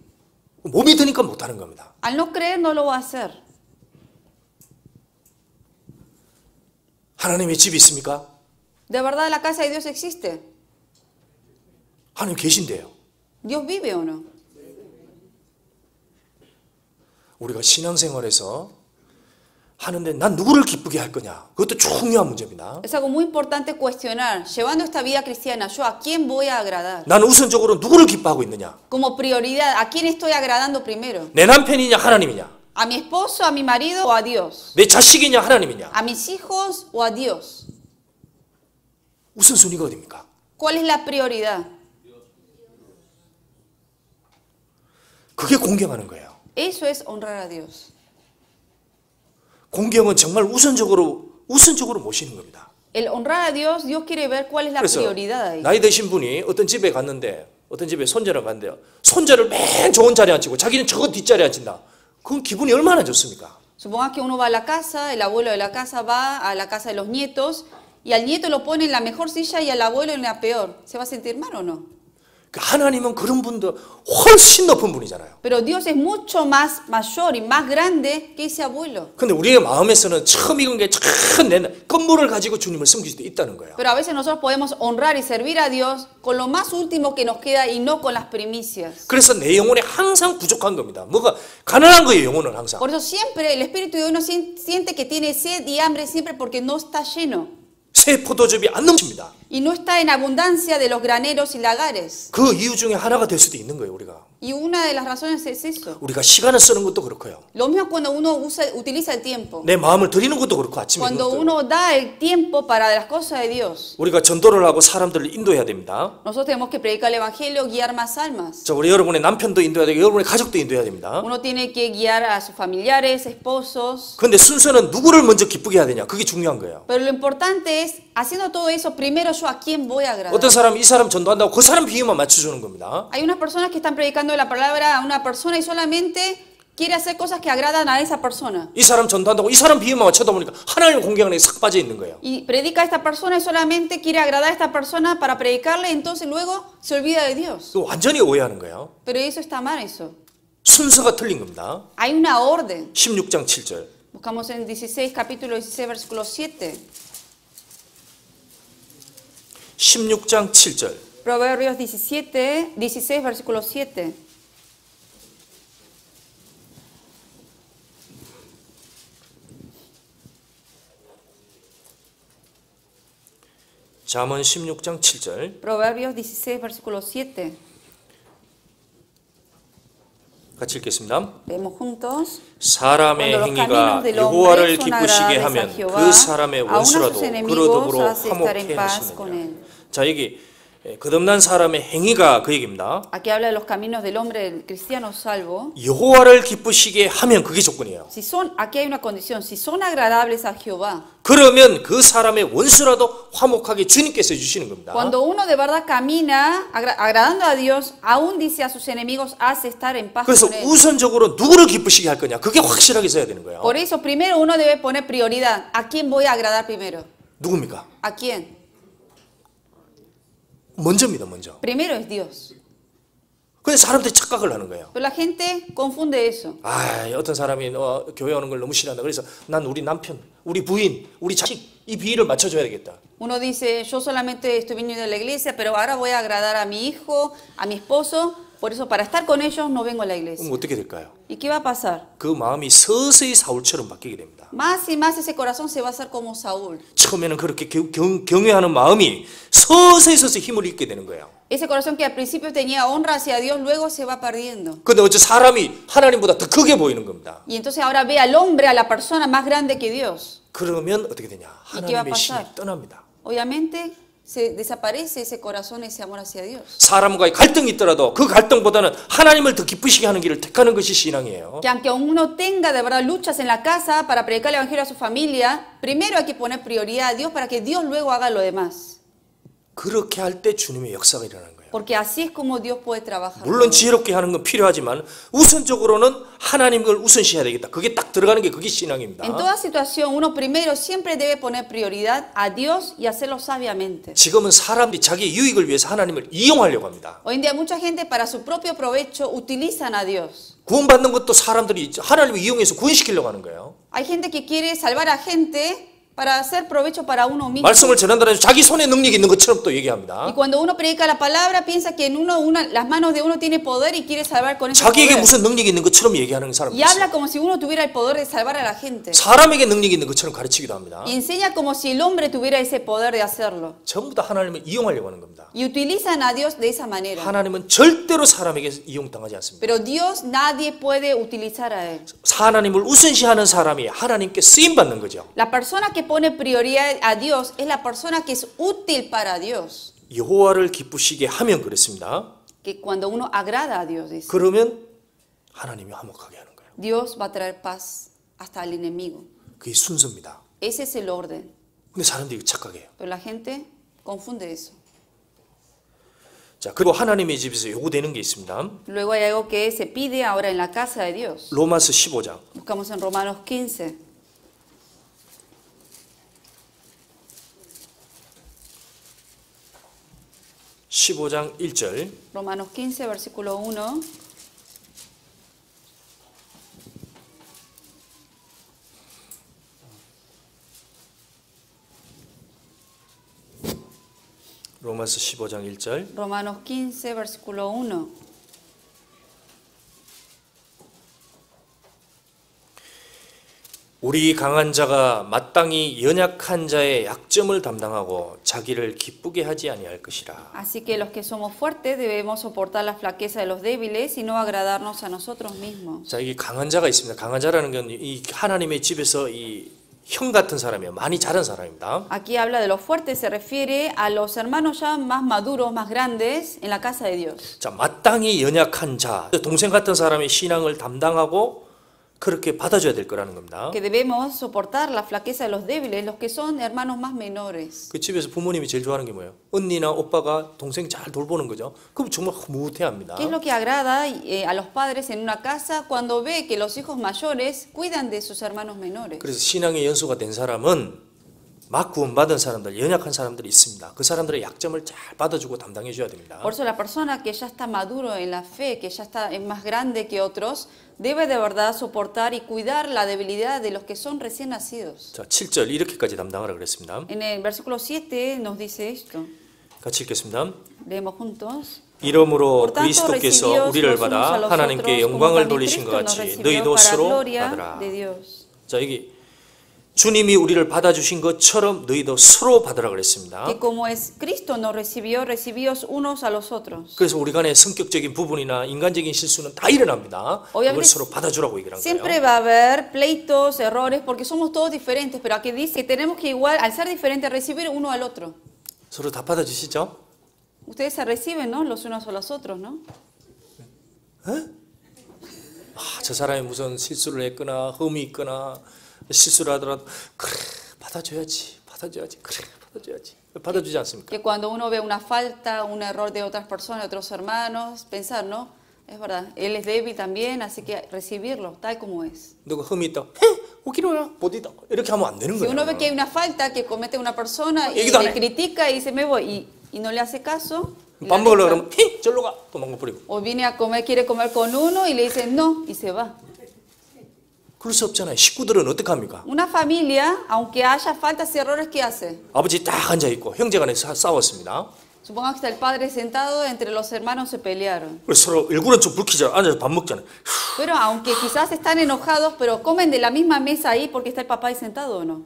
못 믿으니까 못 하는 겁니다. Al no creer no lo va a hacer. 하나님의 집이 있습니까? ¿De verdad la casa de Dios existe? 하나님 계신데요. ¿Dios vive o no? 우리가 신앙생활에서 하는데 난 누구를 기쁘게 할 거냐? 그것도 중요한 문제입니다. Es algo muy importante cuestionar. Llevando esta vida cristiana, ¿yo a quién voy a agradar? 나는 우선적으로 누구를 기뻐하고 있느냐? Como prioridad, ¿a quién estoy agradando primero? 내 남편이냐 하나님이냐? ¿A mi esposo, a mi marido o a Dios? 내 자식이냐 하나님이냐? ¿A mis hijos o a Dios? 우선순위가 어디입니까? ¿Cuál es la prioridad? 그게 공경하는 거예요. Eso es honrar a Dios. 공경은 정말 우선적으로 모시는 겁니다. El honrar a Dios, Dios quiere ver cuál es la 그래서 prioridad ahí. 나이 드신 분이 어떤 집에 갔는데 어떤 집에 손자를 갔는데요. 손자를 맨 좋은 자리에 앉히고 자기는 저 뒷자리에 앉힌다. 그건 기분이 얼마나 좋습니까? Supongamos que uno va a la casa, el abuelo de la casa va a la casa de los nietos y al nieto lo pone en la mejor silla y al abuelo en la peor. ¿Se va a sentir mal o no? 하나님은 그런 분도 훨씬 높은 분이잖아요. Pero Dios es mucho más mayor y más grande que ese abuelo. 근데 우리의 마음에서는 처음 익은 게 참 내 끝물을 가지고 주님을 섬길 수도 있다는 거예요. Pero a veces nosotros podemos honrar y servir a Dios con lo más último que nos queda y no con las primicias. 그래서 내 영혼에 항상 부족한 겁니다. 뭐가 가난한 거예요, 영혼은 항상. Por eso siempre el espíritu de uno siente que tiene sed y hambre siempre porque no está lleno. 새 포도즙이 안 넘칩니다. Y no está en abundancia de los graneros y lagares. 그 이유 중에 하나가 될 수도 있는 거예요, 우리가. Y una de las razones es eso. 우리가 시간을 쓰는 것도 그렇고요. Lo mismo cuando uno utiliza el tiempo. 내 마음을 드리는 것도 그렇고 아침에 Cuando uno da el tiempo para las cosas de Dios. 우리가 전도를 하고 사람들을 인도해야 됩니다. Nosotros tenemos que predicar el evangelio, guiar más almas. 자, 우리 여러분의 남편도 인도해야 되고 여러분의 가족도 인도해야 됩니다. Uno tiene que guiar a sus familiares, esposos. 근데 순서는 누구를 먼저 기쁘게 해야 되냐? 그게 중요한 거예요. Pero lo importante es, haciendo todo eso, primero yo a quién voy a agradar. 어떤 사람이 이 사람 전도한다고 그 사람 비유만 맞춰주는 겁니다. Hay unas personas que están predicando la palabra a una persona y solamente quiere hacer cosas que agradan a esa persona. 이 사람 전도한다고 이 사람 비유만 맞춰다 보니까 하나님 공경에 싹 빠져 있는 거예요. Y predica a esta persona y solamente quiere agradar a esta persona para predicarle, entonces luego se olvida de Dios. 그 완전히 오해하는 거예요. Pero eso está mal, eso. 순서가 틀린 겁니다. Hay una orden. 16장 7절. Buscamos en 16, capítulo 16, versículo 7. 16장 7절. Proverbios 16, versículo 7. 잠언 16장 7절. Proverbios 16, versículo 7. 같이 읽겠습니다. Vemos juntos. 사람의 Cuando los 행위가 caminos del hombre 여호와를 son 기쁘시게 agradables a 하면 Jehová, 그 사람의 aun a 원수라도 sus 그로 enemigos 더불어 hace estar en 화목해 paz con 하시느니라. él. 자, 여기 거듭난 사람의 행위가 그 얘기입니다. Aquí habla de los caminos del hombre, del cristiano salvo. 여호와를 기쁘시게 하면 그게 조건이에요. Aquí hay una condición, si son agradables a Jehová. 그러면 그 사람의 원수라도 화목하게 주님께서 해주시는 겁니다. Cuando uno de verdad camina agradando a Dios, aún dice a sus enemigos, hace estar en paz 그래서 con él. 우선적으로 누구를 기쁘시게 할 거냐 그게 확실하게 써야 되는 거예요. Por eso primero uno debe poner prioridad. ¿A quién voy a agradar primero? 누굽니까? ¿A quién? 먼저입니다. 먼저. Primero es Dios. 근데 사람들이 착각을 하는 거예요. Pero la gente confunde eso. 아, 어떤 사람이 교회 오는 걸 너무 싫어한다. 그래서 난 우리 남편, 우리 부인, 우리 자식 이 비위를 맞춰줘야 되겠다. Uno dice, yo solamente estoy viniendo de la iglesia, pero ahora voy a agradar a mi hijo, a mi esposo. Por eso, para estar con ellos, no vengo a la iglesia. 그럼 어떻게 될까요? ¿Y qué va a pasar? 그 마음이 서서히 사울처럼 바뀌게 됩니다. Más y más ese corazón se va a hacer como Saúl. 처음에는 그렇게 경외하는 마음이 서서히 힘을 잃게 되는 거예요. Ese corazón que al principio tenía honra hacia Dios, luego se va perdiendo. 근데 어째 사람이 하나님보다 더 크게 보이는 겁니다. Y entonces ahora ve al hombre, a la persona más grande que Dios. 그러면 어떻게 되냐? 하나님의 신이 떠납니다. Obviamente se desaparece ese corazón, ese amor hacia Dios. 사람과의 갈등이 있더라도 그 갈등보다는 하나님을 더 기쁘시게 하는 길을 택하는 것이 신앙이에요. Que aunque uno tenga de verdad luchas en la casa para predicar el evangelio a su familia, primero hay que poner prioridad a Dios para que Dios luego haga lo demás. 그렇게 할 때 주님의 역사가 일어나는 거예요. Porque así es como Dios puede trabajar. 물론 지혜롭게 하는 건 필요하지만 우선적으로는 하나님을 우선시해야 되겠다. 그게 딱 들어가는 게 그게 신앙입니다. En toda situación, uno primero siempre debe poner prioridad a Dios y hacerlo sabiamente. 지금은 사람들이 자기 유익을 위해서 하나님을 이용하려고 합니다. Hoy en día mucha gente para su propio provecho utilizan a Dios. 구원받는 것도 사람들이 하나님을 이용해서 구원시키려고 하는 거예요. Hay gente que quiere salvar a gente para hacer provecho para uno mismo. 말씀을 전한다는 자기 손에 능력이 있는 것처럼 또 얘기합니다. Y cuando uno predica la palabra piensa que en las manos de uno tiene poder y quiere salvar con ese 자기에게 poder. 무슨 능력이 있는 것처럼 얘기하는 사람이 Y 있어요. habla como si uno tuviera el poder de salvar a la gente. 사람에게 능력이 있는 것처럼 가르치기도 합니다. Y enseña como si el hombre tuviera ese poder de hacerlo. 전부 다 하나님을 이용하려고 하는 겁니다. Y utilizan a Dios de esa manera. 하나님은 절대로 사람에게 이용당하지 않습니다. Pero Dios nadie puede utilizar a él. 하나님을 우선시하는 사람이 하나님께 쓰임받는 거죠. La persona que pone prioridad a Dios es la persona que es útil para Dios. 여호와를 기쁘시게 하면 그랬습니다. Que cuando uno agrada a Dios, dice, 그러면 하나님이 화목하게 하는 거예요. Dios va a traer paz hasta al enemigo. 그게 순서입니다. Ese es el orden. 근데 사람들이 착각해요. Pero la gente confunde eso. 자, 그리고 하나님의 집에서 요구되는 게 있습니다. Luego hay algo que se pide ahora en la casa de Dios. 로마서 15장. Buscamos en Romanos 15. 15장 1절. Romanos 15, versículo 1. 로마서 15장 1절. Romanos 15, versículo 1. 우리 강한 자가 마땅히 연약한 자의 약점을 담당하고 자기를 기쁘게 하지 아니할 것이라. Así que los que somos fuertes debemos soportar la flaqueza de los débiles y no agradarnos a nosotros mismos. 자, 이게 강한 자가 있습니다. 강한 자라는 건 이 하나님의 집에서 이 형 같은 사람이에요. 많이 자란 사람입니다. Aquí habla de los fuertes, se refiere a los hermanos ya más maduros, más grandes en la casa de Dios. 자, 마땅히 연약한 자, 동생 같은 사람의 신앙을 담당하고 그렇게 받아줘야 될 거라는 겁니다. Que debemos soportar la flaqueza de los débiles, los que son hermanos más menores. 그 집에서 부모님이 제일 좋아하는 게 뭐예요? 언니나 오빠가 동생 잘 돌보는 거죠. 그럼 정말 흐뭇해합니다. ¿Qué es lo que agrada a los padres en una casa cuando ve que los hijos mayores cuidan de sus hermanos menores? 그래서 신앙의 연수가 된 사람은 막 구원받은 사람들, 연약한 사람들이 있습니다. 그 사람들의 약점을 잘 받아주고 담당해 줘야 됩니다. Por eso la persona que ya está maduro en la fe, que ya está es más grande que otros, debe de verdad soportar y cuidar la debilidad de los que son recién nacidos. 자, 7절 이렇게까지 담당하라 그랬습니다. En el versículo 7 nos dice esto. 같이 읽겠습니다. Leemos juntos. 이러므로 Por tanto, 그리스도께서 recibíos 우리를 los unos a 받아 los 하나님께 otros, como 영광을 también 돌리신 것 Cristo nos 같이 recibió 너희도 para 서로 gloria 받으라. de Dios. 자, 이게 주님이 우리를 받아주신 것처럼 너희도 서로 받으라 그랬습니다. Que como es Cristo nos recibió, recibíos unos a los otros. 그래서 우리 간의 성격적인 부분이나 인간적인 실수는 다 일어납니다. 그걸 Obviamente, 서로 받아주라고 얘기를 한 Siempre 거예요. va a haber pleitos, errores, porque somos todos diferentes, pero aquí dice que tenemos que igual, al ser diferentes, recibir uno al otro. 서로 다 받아주시죠? Ustedes se reciben, ¿no? Los unos a los otros, ¿no? 저 사람이 무슨 실수를 했거나 흠이 있거나 실수를 하더라도 그래 받아줘야지 그래 받아줘야지 받아주지 않습니까? Que cuando uno ve una falta, un error de otras personas, de otros hermanos, pensar, ¿no? Es verdad, él es débil también, así que recibirlo tal como es. 누가 흠이 있다 웃기노야 못이다 이렇게 하면 안 되는 Si uno ve 거예요. que hay una falta que comete una persona y 얘기도 안 le 해. critica y dice me voy y no le hace caso, y 밥 la 먹으려고 deja. 그러면 절로 가 도망가 버리고 O viene a comer, quiere comer con uno y le dice no y se va. 그럴 수 없잖아요. 식구들은 어떡합니까? Una familia, aunque haya faltas y errores, ¿qué hace? 아버지 딱 앉아있고 형제간에 싸웠습니다. Suponga que está el padre sentado, entre los hermanos se pelearon. 그래서 서로 얼굴은 좀 붉히잖아. 앉아서 밥 먹잖아요. Pero aunque quizás están enojados, pero comen de la misma mesa ahí porque está el papá ahí sentado o no.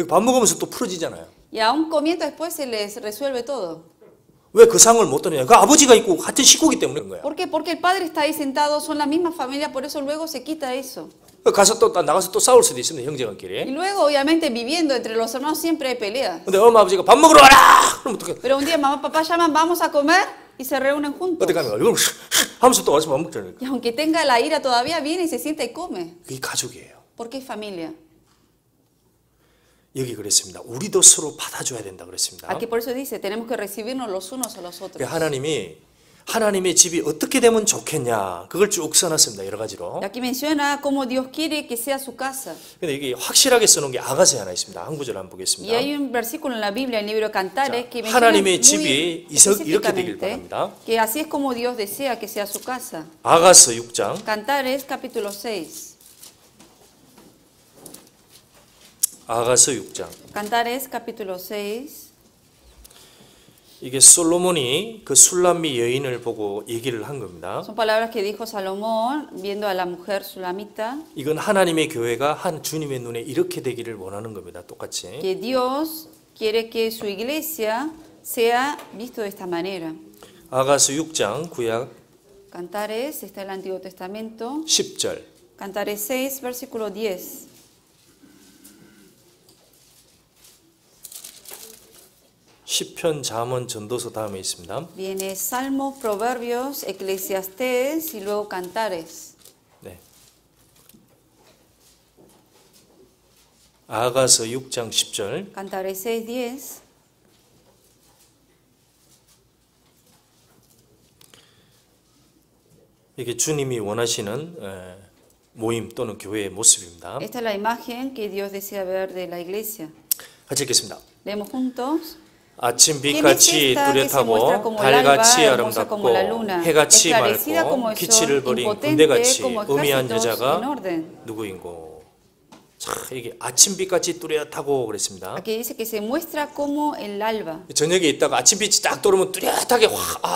밥 먹으면서 또 풀어지잖아요. Y aún comiendo después se les resuelve todo. 왜 그 상을 못 떠느냐? 그 아버지가 있고 같은 식구기 때문에 그런 거야. ¿Por qué? Porque el padre está ahí sentado, son la misma familia, por eso luego se quita eso. 가서 또 나가서 또 싸울 수도 있습니다. Y 형제간끼리. luego, obviamente, viviendo entre los hermanos siempre hay peleas. 근데 엄마 아버지가 밥 먹으러 와라. 그럼 어떡해? Pero un día mamá, papá llaman, vamos a comer y se reúnen juntos. 어떻게 합니까? 이걸 하면서 또 와서 밥 먹잖아요. Y aunque tenga la ira todavía viene y se sienta y come. 그게 가족이에요. Porque es familia. 여기 그랬습니다. 우리도 서로 받아줘야 된다 그랬습니다. Aquí por eso dice, tenemos que recibirnos los unos a los otros. 하나님의 집이 어떻게 되면 좋겠냐 그걸 쭉 써놨습니다. 여러 가지로. Y aquí menciona cómo Dios quiere que sea su casa. 근데 이게 확실하게 써놓은 게 아가서에 하나 있습니다. 한 구절 한번 Y 보겠습니다. hay un versículo en la Biblia, en el libro de Cantares, que menciona 하나님의 muy 집이 이렇게 되길 específicamente 바랍니다. que así es como Dios desea que sea su casa. 아가서 6장 Cantares capítulo 6. 아가서 6장 Cantares capítulo 6. 이게 솔로몬이 그 술람미 여인을 보고 얘기를 한 겁니다. Son palabras que dijo Salomón viendo a la mujer sulamita. 이건 하나님의 교회가 한 주님의 눈에 이렇게 되기를 원하는 겁니다. 똑같이. Que Dios quiere que su iglesia sea visto de esta manera. 아가서 6장 구약 Cantares está en el Antiguo Testamento. 10절. Cantares 6, versículo 10. 시편, 잠언, 전도서 다음에 있습니다. Viene Salmos, Proverbios, Eclesiastés y luego Cantares. 네. 아가서 6장 10절. Cantares 6, 10. 이게 주님이 원하시는 모임 또는 교회의 모습입니다. Esta es la imagen que Dios desea ver de la iglesia. 같이 읽겠습니다. Leemos juntos. 아침 ¿Quién es 빛같이 esta que se muestra 뚜렷하고 como el alba, 달같이 hermosa como la 아름답고 luna, 해같이 esclarecida 맑고 como el 기치를 sol, 버린 impotente 군대같이 como 음미한 ejércitos en 여자가 orden? 누구인고? 자, 이게 아침빛같이 뚜렷하고 그랬습니다. Aquí dice que se muestra como el alba. 저녁에 있다가 아침빛이 딱 들어오면 뚜렷하게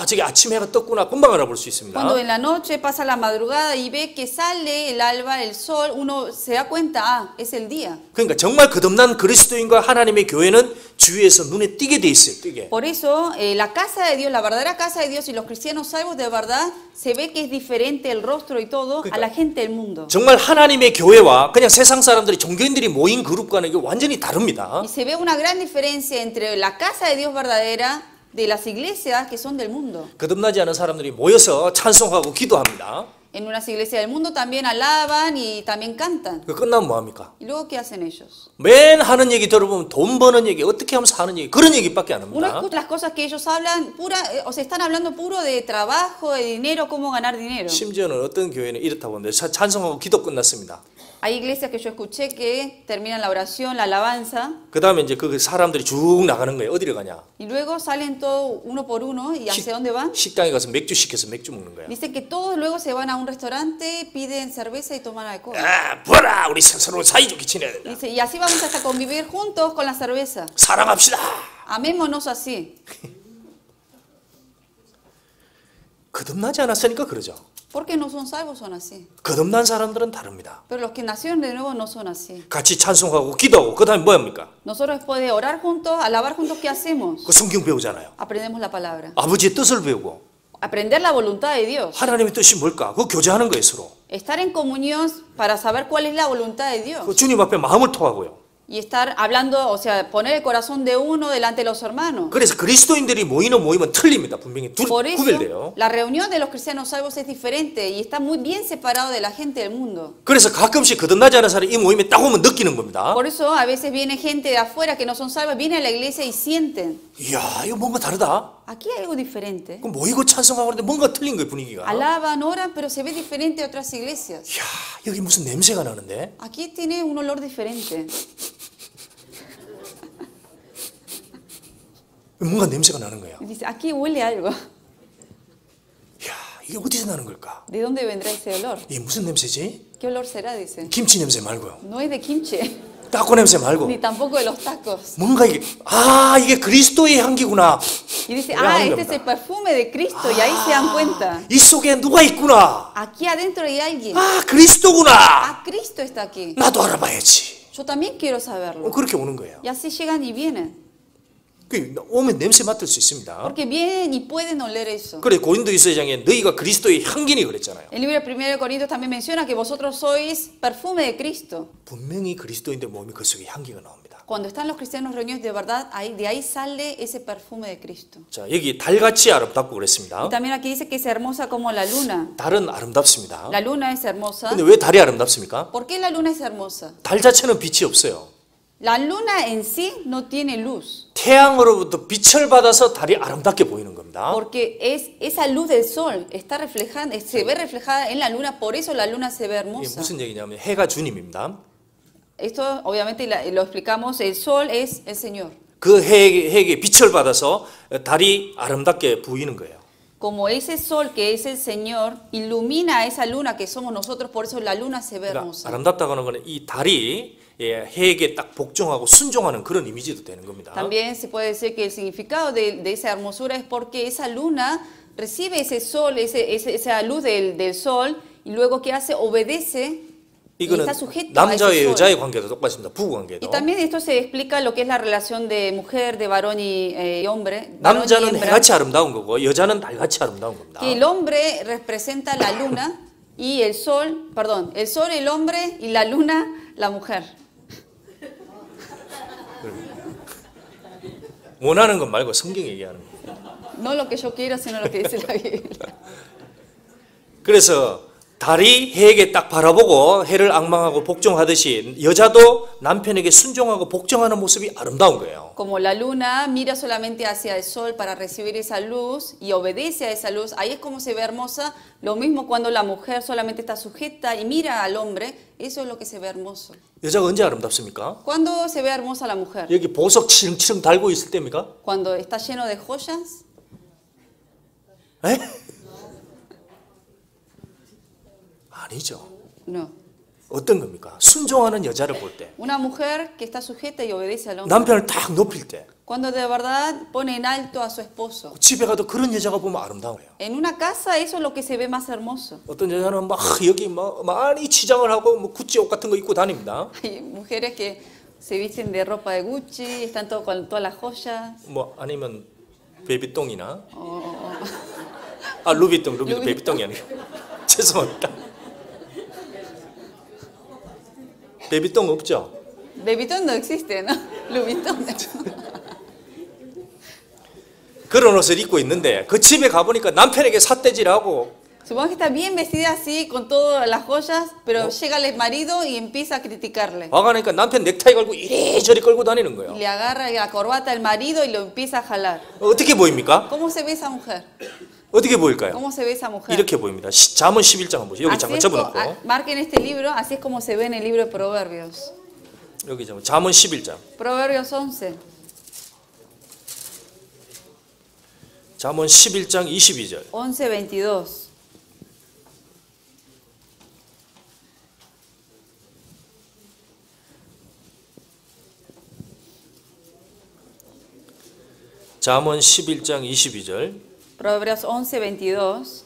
저기 아침 해가 떴구나 금방 알아볼 수 있습니다. Cuando en la noche pasa la madrugada y ve que sale el alba, el sol, uno se da cuenta, ah, es el día. 그러니까 정말 거듭난 그리스도인과 하나님의 교회는 주위에서 눈에 띄게 돼 있어요. 띄게. Por eso, la casa de Dios, la verdadera casa de Dios y los cristianos salvos de verdad, se ve que es diferente el rostro y todo a la gente del mundo. 정말 하나님의 교회와 그냥 세상 사람들이 종교인들이 모인 그룹과는 이게 완전히 다릅니다. Y se ve una gran diferencia entre la casa de Dios verdadera de las iglesias que son del mundo. 거듭나지 않은 사람들이 모여서 찬송하고 기도합니다. En unas iglesias del mundo también alaban y también cantan. 그 끝나면 뭐 합니까? ¿Y luego qué hacen ellos? 맨 하는 얘기 들어보면 돈 버는 얘기, 어떻게 하면 사는 얘기, 그런 얘기밖에 안 Uno 합니다. escucha las cosas que ellos hablan, o sea, están hablando puro de trabajo, de dinero, cómo ganar dinero. 심지어는 어떤 교회는 이렇다고 하는데 찬송하고 기도 끝났습니다. Hay iglesias que yo escuché que terminan la oración, la alabanza, 그 다음에 이제 그 사람들이 쭉 나가는 거예요. 어디를 가냐? y luego salen todos uno por uno. ¿Y hacia dónde van? 식당에 가서 맥주 시켜서 맥주 먹는 거예요. Dice que todos luego se van a un restaurante, piden cerveza y toman alcohol. 보라, 우리 서로 사이좋게 지내야 된다. Dice, y así vamos hasta convivir juntos con la cerveza. 사랑합시다. Amémonos así. 거듭나지 않았으니까 그러죠. Porque no son salvos, son así. 거듭난 사람들은 다릅니다. Pero los que nacieron de nuevo no son así. 같이 찬송하고 기도하고 그 다음에 뭐 합니까? Nosotros después de orar juntos, alabar juntos, ¿qué hacemos? 그 성경 배우잖아요. Aprendemos la palabra. 아버지의 뜻을 배우고 Aprender la voluntad de Dios. 하나님의 뜻이 뭘까? 그거 교제하는 거예요 서로. Estar en comunión para saber cuál es la voluntad de Dios. 그 주님 앞에 마음을 토하고요. Y estar hablando, o sea, poner el corazón de uno delante de los hermanos. 그래서 그리스도인들이 모이면 틀립니다. 분명히 Por eso, 구별돼요. la reunión de los cristianos salvos es diferente y está muy bien separado de la gente del mundo. 그래서 가끔씩 거듭나지 않은 사람이 이 모임에 딱 오면 느끼는 겁니다. Por eso, a veces viene gente de afuera que no son salvos, viene a la iglesia y sienten. 이야, 이거 뭔가 다르다. Aquí hay algo diferente. 그럼 모이고 찬송하고 하는데 뭔가 틀린 거예요, 분위기가. Alaban, oran, pero se ve diferente a otras iglesias. 이야, 여기 무슨 냄새가 나는데? Aquí tiene un olor diferente. 뭔가 냄새가 나는 거예요. Y dice, aquí huele algo. 이야, 이게 어디서 나는 걸까? ¿De dónde vendrá ese olor? 이게 무슨 냄새지? ¿Qué olor será? Dice. 김치 냄새 말고요. No es de kimchi, 타코 냄새 말고. ni tampoco de los tacos. 뭔가 이게 그리스도의 향기구나. Y dice, Era este un es el perfume de Cristo. Y ahí se dan cuenta. 이 속에 누가 있구나. Aquí adentro hay alguien. 그리스도구나. Ah, Cristo está aquí. 나도 알아봐야지. Yo también quiero saberlo. 그렇게 오는 거예요. Y así llegan y vienen. 오면 냄새 맡을 수 있습니다. Porque vienen y pueden oler eso. 그래 고린도후서장에 너희가 그리스도의 향기니 그랬잖아요. El libro 1 de Corintios también menciona que vosotros sois perfume de Cristo. 분명히 그리스도인들 몸이 그 속에 향기가 나옵니다. Cuando están los cristianos reunidos de verdad, de ahí sale ese perfume de Cristo. 자, 여기 달같이 아름답고 그랬습니다. Y también aquí dice que es hermosa como la luna. 달은 아름답습니다. La luna es hermosa. 근데 왜 달이 아름답습니까? ¿Por qué la luna es hermosa? 달 자체는 빛이 없어요. La luna en sí no tiene luz. 태양으로부터 빛을 받아서 달이 아름답게 보이는 겁니다. Porque esa luz del sol está reflejada, se ve reflejada en la luna, por eso la luna se ve 이게 hermosa. 무슨 얘기냐면 해가 주님입니다. Esto obviamente lo explicamos, el sol es el Señor. 그 해에게 빛을 받아서 달이 아름답게 보이는 거예요. Como ese sol que es el Señor ilumina a esa luna que somos nosotros, por eso la luna se ve 그러니까 hermosa. 아름답다고 하는 거는 이 달이 해에게 딱 복종하고 순종하는 그런 이미지도 되는 겁니다. También se puede decir que el significado de esa hermosura es porque esa luna recibe ese sol, esa luz del sol, y luego que hace, obedece y 이거는 está sujeto a 남자와 ese sol. 여자의 관계도 똑같습니다. 부부 관계도. Y también esto se explica lo que es la relación de mujer, de varón y hombre. varón y 남자는 hembra. 해같이 아름다운 거고 여자는 달같이 아름다운 겁니다. Que el hombre representa la luna y el sol, el hombre y la luna, la mujer. 원하는 것 말고 성경이 얘기하는 거예요. No lo que yo quiero, sino lo que dice la Biblia. 그래서 달이 해에게 딱 바라보고 해를 앙망하고 복종하듯이 여자도 남편에게 순종하고 복종하는 모습이 아름다운 거예요. Como la luna mira solamente hacia el sol para recibir esa luz y obedece a esa luz, ahí es como se ve hermosa. Lo mismo cuando la mujer solamente está sujeta y mira al hombre, eso es lo que se ve hermoso. 여자가 언제 아름답습니까? ¿Cuándo se ve hermosa la mujer? 여기 보석 치렁치렁 달고 있을 때입니까? ¿Cuando está lleno de joyas? 에? 아니죠. No. 어떤 겁니까? 순종하는 여자를 볼 때, Una mujer que está sujeta y obedece al hombre. 남편을 딱 높일 때, Cuando de verdad pone en alto a su esposo. 집에 가도 그런 여자가 보면 아름다워요. En una casa eso es lo que se ve más hermoso. 어떤 여자는 막 여기 막 많이 치장을 하고 뭐 구찌 옷 같은 거 입고 다닙니다. Hay mujeres que se visten de ropa de Gucci, están todo con todas las joyas. 뭐 아니면 베비똥이나 아 루비똥 베비똥이 아니고 죄송합니다. 베비똥 없죠? Bebitón no existe, ¿no? Lubitón. 그런 옷을 입고 있는데 그 집에 가보니까 남편에게 삿대질하고 Supongo que está bien vestida así, con todas las joyas, pero llega el marido y empieza a criticarle. 화가 나니까 남편 넥타이 걸고 이리저리 끌고 다니는 Y 거예요. le agarra la corbata al marido y lo empieza a jalar. 어떻게 보입니까? ¿Cómo se ve esa mujer? 어떻게 보일까요? ¿Cómo se ve esa mujer? 이렇게 보입니다. 잠언 11장 한번 보세요. 여기 잠깐 접어놓고 marquen este libro, así es como se ve en el libro de Proverbios. 여기 잠언 11장 Proverbios 11. 잠언 11장 22절 11:22. 잠언 11장 22절 Proverbios 11:22.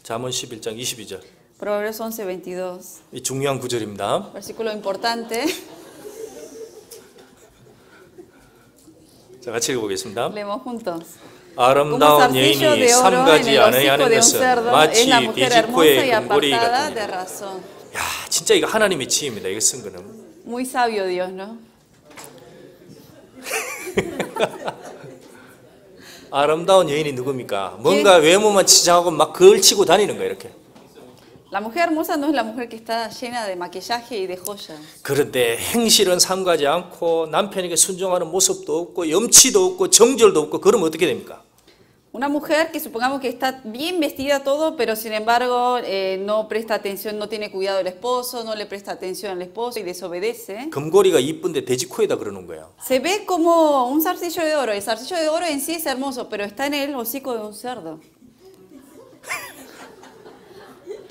잠언 11장 22절 Proverbios 11:22. 이 중요한 구절입니다. Versículo importante. 자, 같이 읽어보겠습니다. Leemos juntos. Como 아름다운 zarcillo 여인이 de oro en 삼가지 el 아니하는 hocico de un 것은 cerdo es 마치 la mujer hermosa y 비지코의 금고리 apartada de 같으니라. razón. 야, 진짜 이거 하나님의 지혜입니다. 이거 쓴 거는. Muy sabio Dios, ¿no? 아름다운 여인이 누굽니까? 뭔가 외모만 치장하고 막 걸치고 다니는 거야, 이렇게. La mujer hermosa no es la mujer que está llena de maquillaje y de joyas. 그런데 행실은 삼가지 않고 남편에게 순종하는 모습도 없고 염치도 없고 정절도 없고 그러면 어떻게 됩니까? Una mujer que supongamos que está bien vestida todo, pero sin embargo no presta atención, no tiene cuidado del esposo, no le presta atención al esposo y desobedece. 금고리가 이쁜데 돼지코에다 그러는 거예요. Se ve como un zarcillo de oro. El zarcillo de oro en sí es hermoso, pero está en el hocico de un cerdo.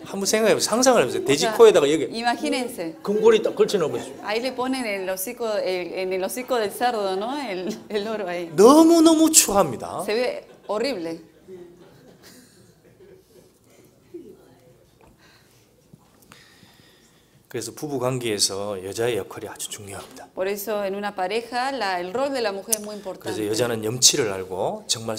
한번 생각해보세요. 상상을 해보세요. 돼지코에다가 여기 Imagínense. 금고리 딱 걸쳐놓으면 Ahí le ponen el hocico, en el hocico del cerdo, ¿no? El oro ahí. 너무너무 추합니다. Se ve horrible. 그래서 부부 관계에서 여자의 역할이 아주 중요합니다. Por eso en una pareja el rol de la mujer es muy 그래서 importante. 여자는 염치를 알고 정말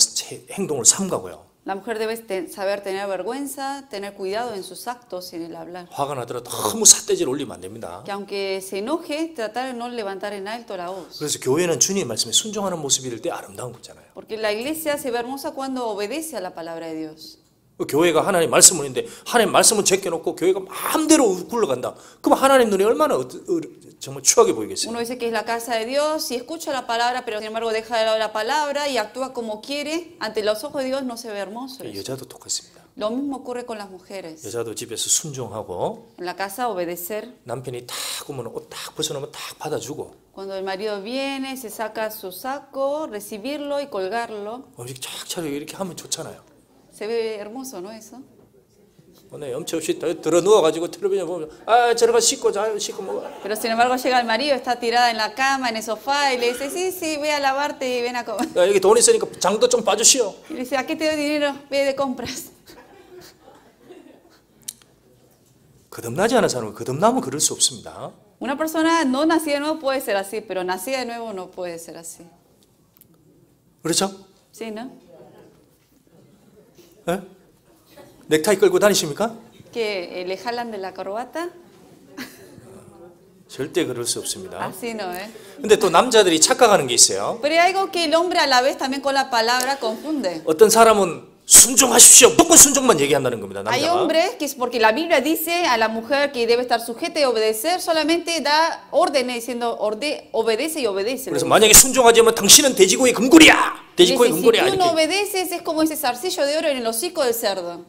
행동을 삼가고요. La mujer debe saber tener vergüenza, tener cuidado en sus actos y en el hablar. 화가 나더라도 너무 삿대질 올리면 안 됩니다. Que aunque se enoje, tratar de no levantar en alto la voz. 그래서 교회는 주님의 말씀에 순종하는 모습일 때 아름다운 거잖아요. Porque la iglesia se ve hermosa cuando obedece a la palabra de Dios. 교회가 하나님 말씀을 있는데 하나님 말씀은 제껴놓고 교회가 마음대로 굴러간다. 그럼 하나님 눈에 얼마나 정말 추하게 보이겠어요. Uno dice que es la casa de Dios y escucha la palabra, pero sin embargo deja de lado la palabra y actúa como quiere. Ante los ojos de Dios no se ve hermoso. eso. 여자도 똑같습니다. Lo mismo ocurre con las mujeres. 여자도 집에서 순종하고 En la casa obedecer. 남편이 딱 오면 옷 딱 벗어놓으면 딱 받아주고 Cuando el marido viene, se saca su saco, recibirlo y colgarlo. 음식 쫙 차리고 이렇게 하면 좋잖아요. Se ve hermoso, ¿no? Eso. 오늘 염치 없이 들어 누워가지고 텔레비전 보면 아 저러가 씻고 자 씻고 먹어. Pero sin embargo llega el marido, está tirada en la cama, en el sofá y le dice, sí, sí, ve a lavarte y ven a comer. 야 여기 돈 있으니까 장도 좀 봐주시오. Y le dice, ¿a qué te doy dinero? Ve de compras. 거듭나지 않은 사람은 거듭나면 그럴 수 없습니다. Una persona no nacida de nuevo puede ser así, pero nacida de nuevo no puede ser así. 그렇죠? ¿Sí, no? 예? 넥타이 끌고 다니십니까? Que le jalan de la corbata. 절대 그럴 수 없습니다. Así no es. 근데 또 남자들이 착각하는 게 있어요. Pero hay algo que el hombre a la vez también con la palabra confunde. 어떤 사람은 순종하십시오. 무조건 순종만 얘기한다는 겁니다. Hay 남자가. hombres que, porque la Biblia dice a la mujer que debe estar sujeta y obedecer, solamente da órdenes diciendo obedece y obedece. 그래서 만약에 순종하지 않으면 당신은 돼지고기 금골이야. 돼지고기 Dice, si 금골이야. tú no 이렇게. obedeces es como ese zarcillo de oro en el hocico del cerdo.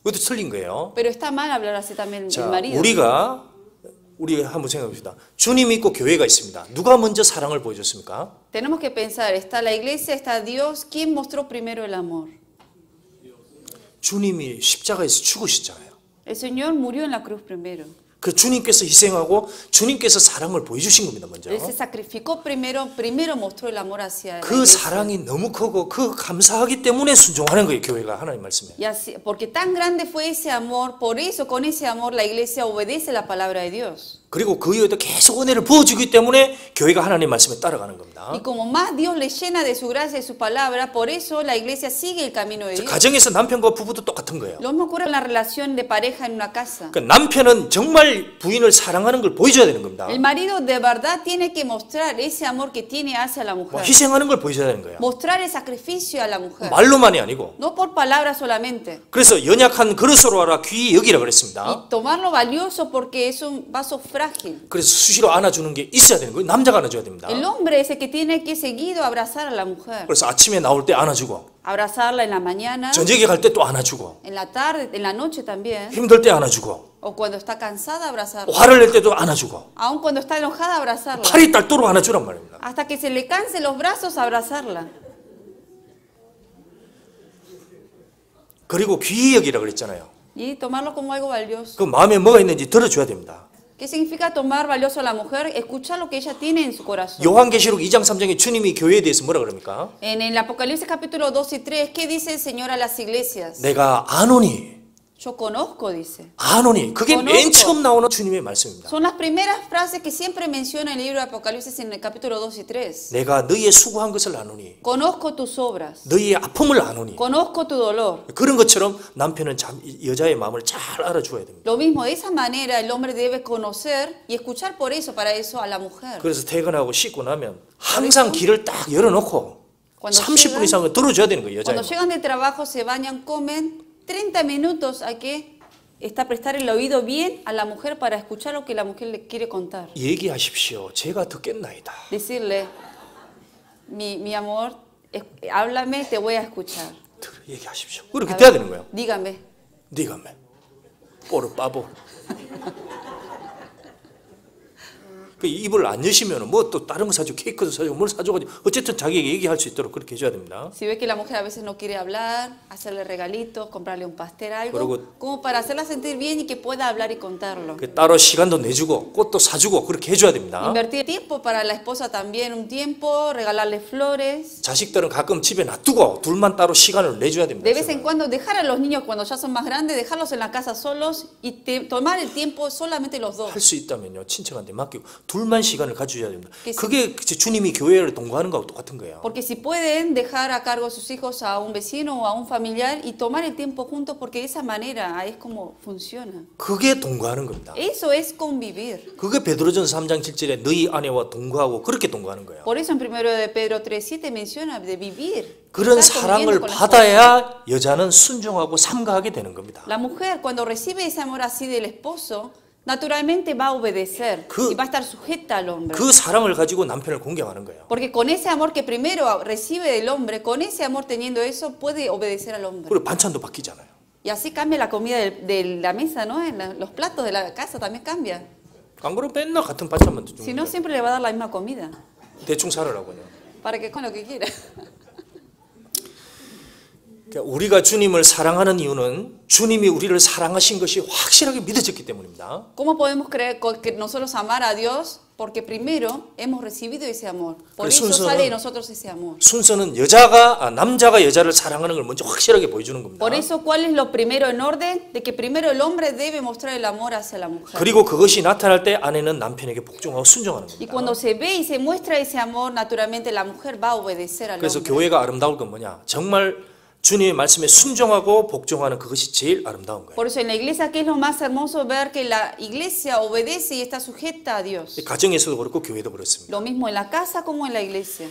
그것도 틀린 거예요. Pero está mal hablar así también el 자, marido. 우리 한번 생각해 봅시다. 주님 있고 교회가 있습니다. 누가 먼저 사랑을 보여줬습니까? Tenemos que pensar, está la iglesia, está Dios, ¿quién mostró primero el amor? 주님이 십자가에서 죽으셨잖아요. El Señor murió en la cruz primero. 그 주님께서 희생하고 주님께서 사랑을 보여주신 겁니다. 먼저. Él se sacrificó primero mostró el amor hacia la 그 iglesia. 사랑이 너무 크고 그 감사하기 때문에 순종하는 거예요. 교회가 하나님 말씀에. Y así, porque tan grande fue ese amor, por eso con ese amor la iglesia obedece la palabra de Dios. 그리고 그 이후에도 계속 은혜를 부어주기 때문에 교회가 하나님 말씀에 따라가는 겁니다. Y como más Dios le llena de su gracia y de su palabra, por eso la iglesia sigue el camino de Dios. 가정에서 남편과 부부도 똑같은 거예요. Lo mismo ocurre en la relación de pareja en una casa. 그러니까 남편은 정말 부인을 사랑하는 걸 보여줘야 되는 겁니다. El marido de verdad tiene que mostrar ese amor que tiene hacia la mujer. 희생하는 걸 보여줘야 되는 거예요. Mostrar el sacrificio a la mujer. 말로만이 아니고. No por palabras solamente. 그래서 연약한 그릇으로 하라 귀히 여기라 그랬습니다. Y tomarlo valioso porque es un vaso frágil. 그래서 수시로 안아주는 게 있어야 되는 거예요. 남자가 안아줘야 됩니다. El hombre es el que tiene que seguido abrazar a la mujer. 그래서 아침에 나올 때 안아주고 Abrazarla en la mañana, 저녁에 갈 때 또 안아주고 en la tarde, en la noche también. 힘들 때 안아주고 O cuando está cansada, abrazarla. 화를 낼 때도 안아주고 Aun cuando está enojada, abrazarla. 팔이 딸도록 안아주란 말입니다. Hasta que se le cansen los brazos, abrazarla. 그리고 귀히 여기라 그랬잖아요. Y tomarlo como algo valioso. 그 마음에 뭐가 있는지 들어줘야 됩니다. ¿Qué significa tomar valioso a la mujer? Escuchar lo que ella tiene en su corazón. 요한계시록 2장 3장에 주님이 교회에 대해서 뭐라 그럽니까? En el Apocalipsis capítulo 2 y 3, ¿qué dice el Señor a las iglesias? 내가 아노니 Yo conozco, dice. 아노니 그게 맨 Conozco. 처음 나오는 주님의 말씀입니다. Son las primeras frases que siempre menciona el libro de Apocalipsis en el capítulo 2 y 3. 내가 너희의 수고한 것을 아노니 Conozco tus obras. 너희의 아픔을 아노니 Conozco tu dolor. 그런 것처럼 남편은 여자의 마음을 잘 알아줘야 됩니다. Lo mismo, de esa manera el hombre debe conocer y escuchar por eso, para eso a la mujer. 그래서 퇴근하고 씻고 나면 항상 길을 딱 열어놓고 Cuando 30분 llegan- 이상은 들어줘야 되는 거예요. 여자의 Cuando 마음. llegan del trabajo, se bañan, comen, 30 minutos hay que prestar el oído bien a la mujer para escuchar lo que la mujer le quiere contar. 얘기하십시오. 제가 듣겠나이다. Decirle, mi amor, háblame, te voy a escuchar. 얘기하십시오. 그렇게 A 돼야 ver, 되는 거예요. dígame. 네가 매 뽀르 빠보. 그 입을 안 여시면 뭐 또 다른 거 사주고 케이크도 사주고 뭘 사줘가지고 어쨌든 자기에게 얘기할 수 있도록 그렇게 해줘야 됩니다. Si ve que la mujer a veces no quiere hablar, hacerle regalitos, comprarle un pastel, algo, Luego- como para hacerla sentir bien y que pueda hablar y contarlo. 그 따로 시간도 내주고 꽃도 사주고 그렇게 해줘야 됩니다. Invertir tiempo para la esposa también, un tiempo, regalarle flores. 자식들은 가끔 집에 놔두고 둘만 따로 시간을 내줘야 됩니다. De vez en cuando dejar a los niños cuando ya son más grandes, dejarlos en la casa solos y tomar el tiempo solamente los dos. 할 수 있다면요 친척한테 맡기고 둘만 시간을 가져야 됩니다. 그- 그게 주님이 교회를 동거하는 거하고 똑같은 거예요. Porque si pueden dejar a cargo sus hijos a un vecino o a un familiar y tomar el tiempo juntos, porque de esa manera es como funciona. 그게 동거하는 겁니다. Eso es convivir. 그게 베드로전서 3장 7절에 너희 아내와 동거하고 그렇게 동거하는 거예요. Por eso en 1 de Pedro 3:7 menciona de vivir. 그런 estar 사랑을 conviviendo con la esposa. 받아야 여자는 순종하고 삼가하게 되는 겁니다. La mujer cuando recibe ese amor así del esposo, naturalmente va a obedecer 그- y va a estar sujeta al hombre. 그 사랑을 가지고 남편을 공경하는 거예요. Porque con ese amor que primero recibe del hombre, con ese amor teniendo eso, puede obedecer al hombre. 그리고 반찬도 바뀌잖아요. Y así cambia la comida de la mesa, ¿no? Los platos de la casa también cambian. 안 그러면 맨날 같은 반찬만 Si 주는 no, 거예요. siempre le va a dar la misma comida. 대충 살으라고요. Para que con lo que quiera. 그러니까 우리가 주님을 사랑하는 이유는 주님이 우리를 사랑하신 것이 확실하게 믿어졌기 때문입니다. ¿Cómo podemos creer que nosotros amar a Dios? Porque primero hemos recibido ese amor. Por eso sale de nosotros ese amor. 순서는 남자가 여자를 사랑하는 걸 먼저 확실하게 보여주는 겁니다. Por eso, ¿cuál es lo primero en orden? De que primero el hombre debe mostrar el amor hacia la mujer. 그리고 그것이 나타날 때 아내는 남편에게 복종하고 순종하는 Y 겁니다. cuando se ve y se muestra ese amor, naturalmente la mujer va a obedecer al 그래서 hombre. 교회가 아름다울 건 뭐냐? 정말 주님의 말씀에 순종하고 복종하는 그것이 제일 아름다운 거예요. Por eso en la iglesia, ¿qué es lo más hermoso? Ver que la iglesia obedece y está sujeta a Dios. 가정에서도 그렇고 교회도 그렇습니다. Lo mismo en la casa como en la iglesia.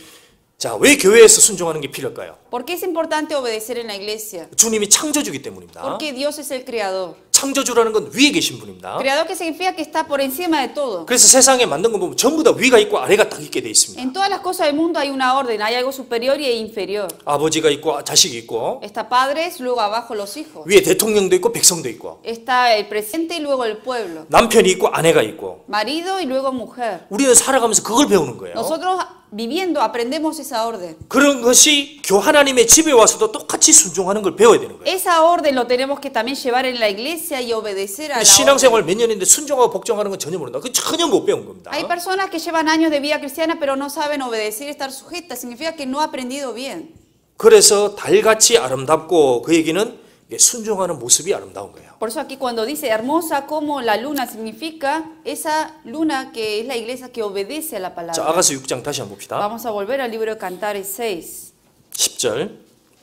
자, 왜 교회에서 순종하는 게 필요할까요? ¿Por qué es importante obedecer en la iglesia? 주님이 창조주기 때문입니다. Porque Dios es el creador. 창조주라는 건 위에 계신 분입니다. Creador que significa que está por encima de todo. 그래서 세상에 만든 거 보면 전부 다 위가 있고 아래가 딱 있게 돼 있습니다. En todas las cosas del mundo hay una orden, hay algo superior y inferior. 아버지가 있고 자식이 있고 Está padres, luego abajo los hijos. 위에 대통령도 있고 백성도 있고 Está el presidente y luego el pueblo. 남편이 있고 아내가 있고 Marido y luego mujer. 우리는 살아가면서 그걸 배우는 거예요. Nosotros viviendo aprendemos esa orden. 그런 것이 하나님의 집에 와서도 똑같이 순종하는 걸 배워야 되는 거예요. Esa orden lo tenemos que también llevar en la iglesia y obedecer a la orden. 신앙생활 몇 년인데 순종하고 복종하는 건 전혀 모른다. 그 전혀 못 배운 겁니다. Hay personas que llevan años de vida cristiana pero no saben obedecer y estar sujetas. Significa que no ha aprendido bien. 그래서 달같이 아름답고 그 얘기는 순종하는 모습이 아름다운 거예요. Por eso aquí cuando dice hermosa como la luna significa esa luna que es la iglesia que obedece a la 자, palabra. 아가서 6장 다시 한번 봅시다. Vamos a volver al libro de Cantares 6, 10절.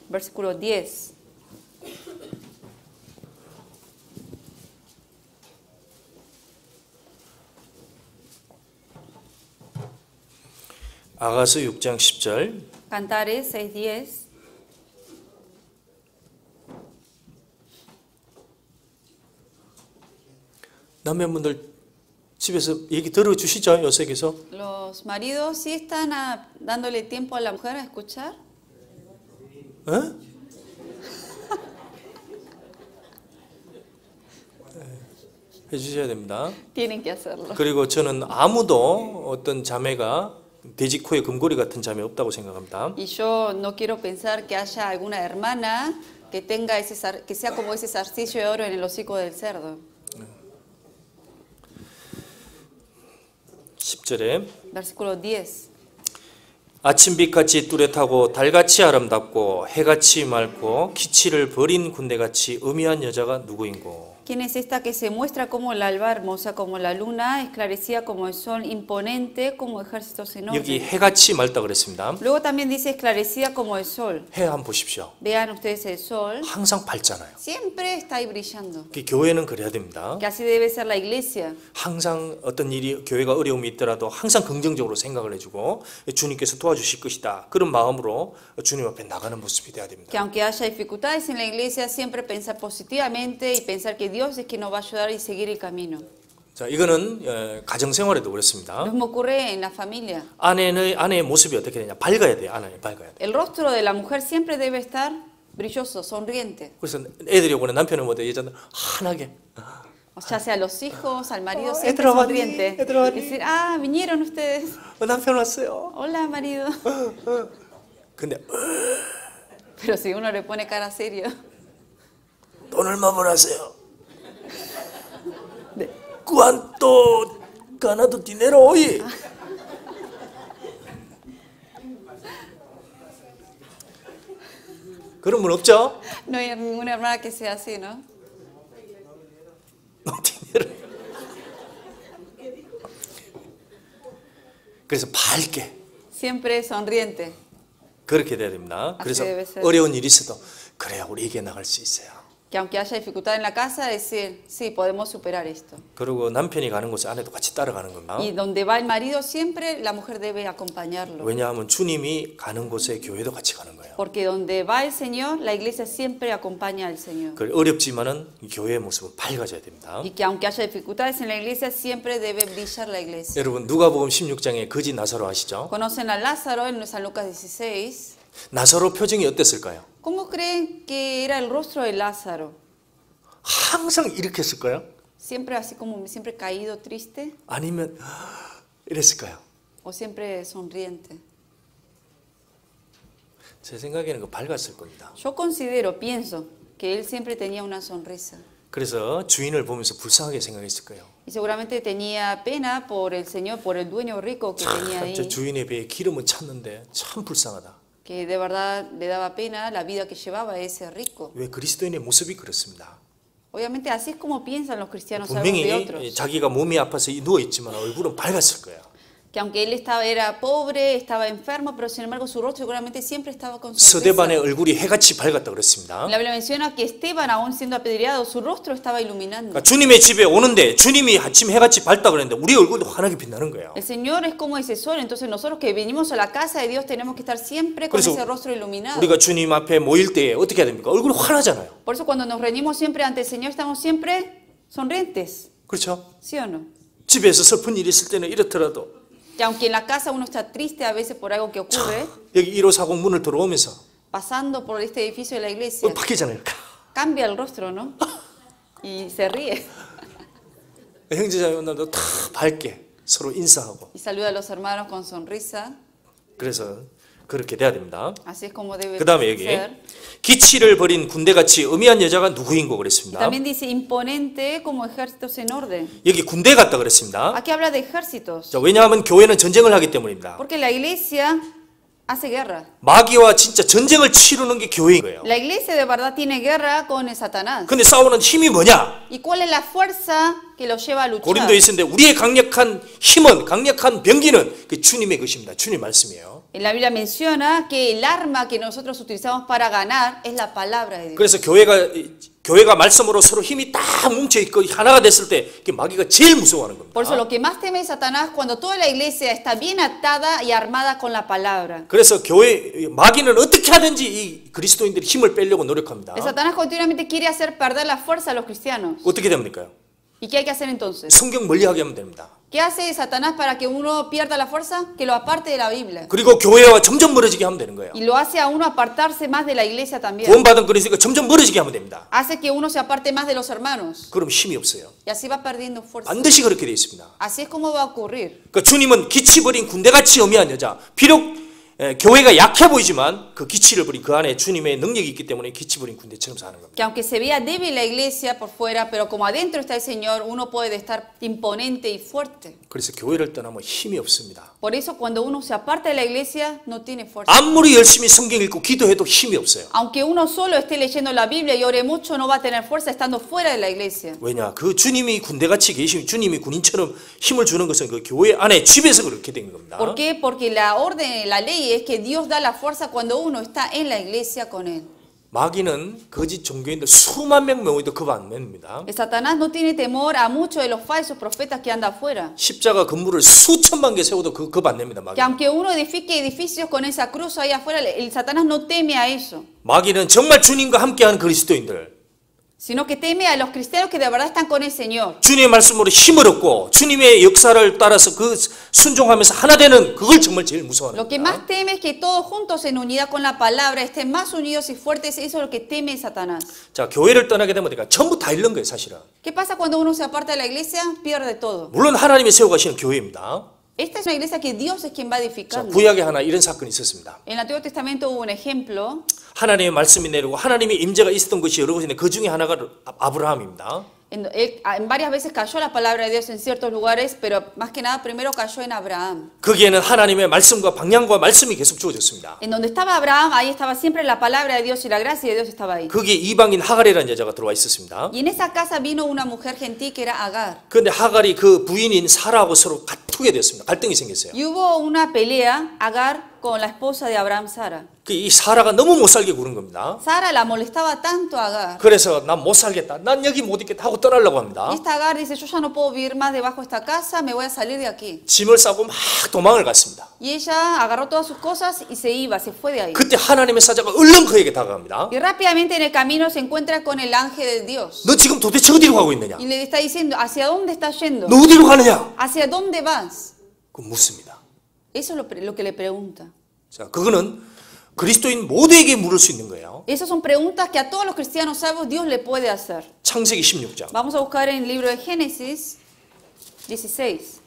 versículo 10. 아가서 6장 10절. Cantares 6, 10. 남편분들 집에서 얘기 들어주시죠, 요셉에서. Los maridos sí están dándole tiempo a la mujer a escuchar. 어? 해주셔야 됩니다. Tienen que hacerlo. 그리고 저는 아무도 어떤 자매가 돼지 코에 금고리 같은 자매 없다고 생각합니다. Y yo no quiero pensar que haya alguna hermana que tenga que sea como ese zarcillo de oro en el hocico del cerdo. 10절에 Versículo 10. 아침빛같이 뚜렷하고 달같이 아름답고 해같이 맑고 기치를 버린 군대같이 음이한 여자가 누구인고. ¿Quién es esta que se muestra como el alba, hermosa como la luna, esclarecida como el sol, imponente como ejércitos en 여기 orden? 해같이 맑다 그랬습니다. Luego también dice esclarecida como el sol. 해 한번 보십시오. Vean ustedes el sol. 항상 밝잖아요. Siempre está ahí brillando. 교회는 그래야 됩니다. Que así debe ser la iglesia. 항상 어떤 일이 교회가 어려움이 있더라도 항상 긍정적으로 생각을 해주고 주님께서 도와주실 것이다. 그런 마음으로 주님 앞에 나가는 모습이 돼야 됩니다. Que aunque haya dificultades en la iglesia, siempre pensar positivamente y pensar que Dios es quien nos va a ayudar y seguir el camino. 자, 이거는 가정생활에도 그렇습니다. Lo mismo ocurre en la familia. 아내의 모습이 어떻게 되냐? 밝아야 돼요. 아내는 밝아야 돼. El rostro de la mujer siempre debe estar brilloso, sonriente. 그래서 애들이 오거나 남편은 뭐든 여자는 환하게. Ya sea a los hijos, al marido, Oh, siempre 애들아 왔니? sonriente. 애들아 왔니? Decir, ah, vinieron ustedes. 남편 왔어요. Hola, marido. 근데 Pero si uno le pone cara serio. 돈 얼마 벌었어요? ¿Cuánto ganado dinero hoy? 그런 분 없죠? No hay ninguna hermana que sea así, ¿no? dinero. 그래서 밝게 Siempre sonriente. 그렇게 돼야 됩니다. 그래서 debe ser. 어려운 일이 있어도 그래야 우리 이겨 나갈 수 있어요. Que aunque haya dificultad en la casa, decir, sí, podemos superar esto. 그리고 남편이 가는 곳에 아내도 같이 따라가는 겁니다. Y donde va el marido, siempre la mujer debe acompañarlo. 왜냐하면 주님이 가는 곳에 교회도 같이 가는 거예요. Porque donde va el Señor, la iglesia siempre acompaña al Señor. 어렵지만은 교회의 모습은 밝아져야 됩니다. Y que aunque haya dificultades en la iglesia, siempre debe brillar la iglesia. 여러분 누가복음 16장에 거지 나사로 아시죠? ¿Conocen a Lázaro en San Lucas 16? 나사로 표정이 어땠을까요? ¿Cómo creen que era el rostro de Lázaro? 항상 이렇게 했을까요? ¿Siempre así como siempre caído, triste? 아니면 이랬을까요? ¿O siempre sonriente? 제 생각에는 그 밝았을 겁니다. Yo considero, pienso, que él siempre tenía una sonrisa. 그래서 주인을 보면서 불쌍하게 생각했을 거예요. Y seguramente tenía pena por el Señor, por el dueño rico que tenía 저 ahí. 주인의 배에 기름은 찼는데 참 불쌍하다. Que de verdad le daba pena la vida que llevaba ese rico. 왜 그리스도인의 모습이 그렇습니다. Obviamente así es como piensan los cristianos algunos de 분명히 otros. 자기가 몸이 아파서 누워 있지만 얼굴은 밝았을 거예요. Que aunque él era pobre, estaba enfermo, pero sin embargo su rostro seguramente siempre estaba con 스데반의 sonrisa. 얼굴이 해같이 밝았다 그랬습니다. La Biblia menciona que Esteban, aún siendo apedreado, su rostro estaba iluminando. 그러니까 주님의 집에 오는데 주님이 아침 해같이 밝다 그랬는데 우리 얼굴도 환하게 빛나는 거예요. El Señor es como ese sol, entonces nosotros que venimos a la casa de Dios tenemos que estar siempre con 그래서 ese rostro iluminado. 우리가 주님 앞에 모일 때 어떻게 해야 됩니까? 얼굴이 환하잖아요. Por eso cuando nos reunimos siempre ante el Señor estamos siempre sonrientes, 그렇죠? ¿sí o no? 집에서 슬픈 일이 있을 때는 이렇더라도 Que aunque en la casa uno está triste a veces por algo que ocurre, 여기 1호사공 문을 들어오면서 pasando por este edificio de la iglesia, 바뀌잖아요. cambia el rostro, ¿no? Y se ríe. 형제자매들도 다 밝게 서로 인사하고 Y saluda a los hermanos con sonrisa. 그래서 그렇게 돼야 됩니다. Así es como debe 그 다음에 여기 ser. 기치를 버린 군대같이 음미한 여자가 누구인고 그랬습니다. También dice imponente como ejércitos en orden. 여기 군대 같다 그랬습니다. Aquí habla de ejércitos. 자, 왜냐하면 교회는 전쟁을 하기 때문입니다. Porque la iglesia hace guerra. 마귀와 진짜 전쟁을 치르는 게 교회인 거예요. La iglesia de verdad tiene guerra con el Satanás. 근데 싸우는 힘이 뭐냐? ¿Y cuál es la fuerza que los lleva a luchar? 고린도에 있는데 우리의 강력한 힘은 강력한 병기는 그 주님의 것입니다. 주님 말씀이에요. En la Biblia menciona que el arma que nosotros utilizamos para ganar es la palabra de Dios. 그래서 교회가 말씀으로 서로 힘이 딱 뭉쳐 있고 하나가 됐을 때 그 마귀가 제일 무서워하는 겁니다. Por eso lo que más teme Satanás cuando toda la iglesia está bien atada y armada con la palabra. 그래서 마귀는 어떻게 하든지 이 그리스도인들이 힘을 빼려고 노력합니다. El Satanás continuamente quiere hacer perder la fuerza a los cristianos. 어떻게 됩니까? ¿Y qué hay que hacer entonces? 성경 멀리하게 하면 됩니다. ¿Qué hace Satanás para que uno pierda la fuerza? Que lo aparte de la Biblia. 그리고 교회와 점점 멀어지게 하면 되는 거예요. Y lo hace a uno apartarse más de la iglesia también. 구원받은 그리스도가 점점 멀어지게 하면 됩니다. Hace que uno se aparte más de los hermanos. 그럼 힘이 없어요. Y así va perdiendo fuerza. 반드시 그렇게 되어 있습니다. Así es como va a ocurrir. 그러니까 주님은 기치 버린 군대같이 어미한 여자, 비록 교회가 약해 보이지만 그 기치를 버린 그 안에 주님의 능력이 있기 때문에 기치 버린 군대처럼 사는 겁니다. Que aunque se vea débil la iglesia por fuera, pero como adentro está el Señor, uno puede estar imponente y fuerte. 그래서 교회를 떠나면 힘이 없습니다. Por eso cuando uno se aparta de la iglesia, no tiene fuerza. 아무리 열심히 성경 읽고 기도해도 힘이 없어요. Aunque uno solo esté leyendo la Biblia y ore mucho, no va a tener fuerza estando fuera de la iglesia. 왜냐? 그 주님이 군대같이 계시면 주님이 군인처럼 힘을 주는 것은 그 교회 안에 집에서 그렇게 된 겁니다. ¿Por qué? Porque la orden, la ley es que Dios da la fuerza cuando uno está en la iglesia con Él. 마귀는 거짓 종교인들 수만 명 모여도 겁 안 냅니다. El Satanás no tiene temor a muchos de los falsos profetas que andan afuera. 십자가 건물을 수천만 개 세워도 그 겁 안 냅니다. 마귀. Que aunque uno edifique edificios con esa cruz ahí afuera, el Satanás no teme a eso. 마귀는 정말 주님과 함께하는 그리스도인들, Sino que teme a los cristianos que de verdad están con el Señor. 주님의 말씀으로 힘을 얻고 주님의 역사를 따라서 그 순종하면서 하나 되는 그걸 정말 제일 무서워하는 Lo que 겁니다. más teme es que todos juntos en unidad con la palabra estén más unidos y fuertes. Eso es lo que teme Satanás. 자, 교회를 떠나게 되면 그러니까 전부 다 잃는 거예요, 사실은. ¿Qué pasa cuando uno se aparta de la iglesia? Pierde todo. 물론 하나님이 세워가시는 교회입니다. Esta es una iglesia que Dios es quien va 자, edificando. 구약에 하나 이런 사건이 있었습니다. En el Antiguo Testamento hubo un ejemplo. 하나님의 말씀이 내리고 하나님의 임재가 있었던 것이 여러 곳인데 그 중에 하나가 아브라함입니다. En varias veces cayó la palabra de Dios en ciertos lugares, pero más que nada primero cayó en Abraham. 거기에는 하나님의 말씀과 방향과 말씀이 계속 주어졌습니다. En donde estaba Abraham, ahí estaba siempre la palabra de Dios y la gracia de Dios estaba ahí. 거기에 이방인 하갈이라는 여자가 들어와 있었습니다. Y en esa casa vino una mujer gentil que era Agar. 그런데 하갈이 그 부인인 사라하고 서로 다투게 됐습니다. 갈등이 생겼어요. Y hubo una pelea, Agar con la esposa de Abraham, Sara. 이 사라가 너무 못 살게 구는 겁니다. Sara la molestaba tanto a Agar. 그래서 난 못 살겠다, 난 여기 못 있겠다 하고 떠나려고 합니다. Y esta Agar dice, yo ya no puedo vivir más debajo de esta casa, me voy a salir de aquí. 짐을 싸고 막 도망을 갔습니다. Y ella agarró todas sus cosas y se iba, se fue de ahí. 그때 하나님의 사자가 얼른 그에게 다가갑니다. Y rápidamente en el camino se encuentra con el ángel de Dios. 너 지금 도대체 어디로 가고 있느냐? Y le está diciendo, ¿hacia dónde estás yendo? 너 어디로 가느냐? ¿Hacia dónde vas? 그 묻습니다. Eso es lo que le pregunta. 자, 그거는 그리스도인 모두에게 물을 수 있는 거예요. Esas son preguntas que a todos los cristianos salvos Dios le puede hacer. 창세기 16장. Vamos a buscar en el libro de Génesis 16.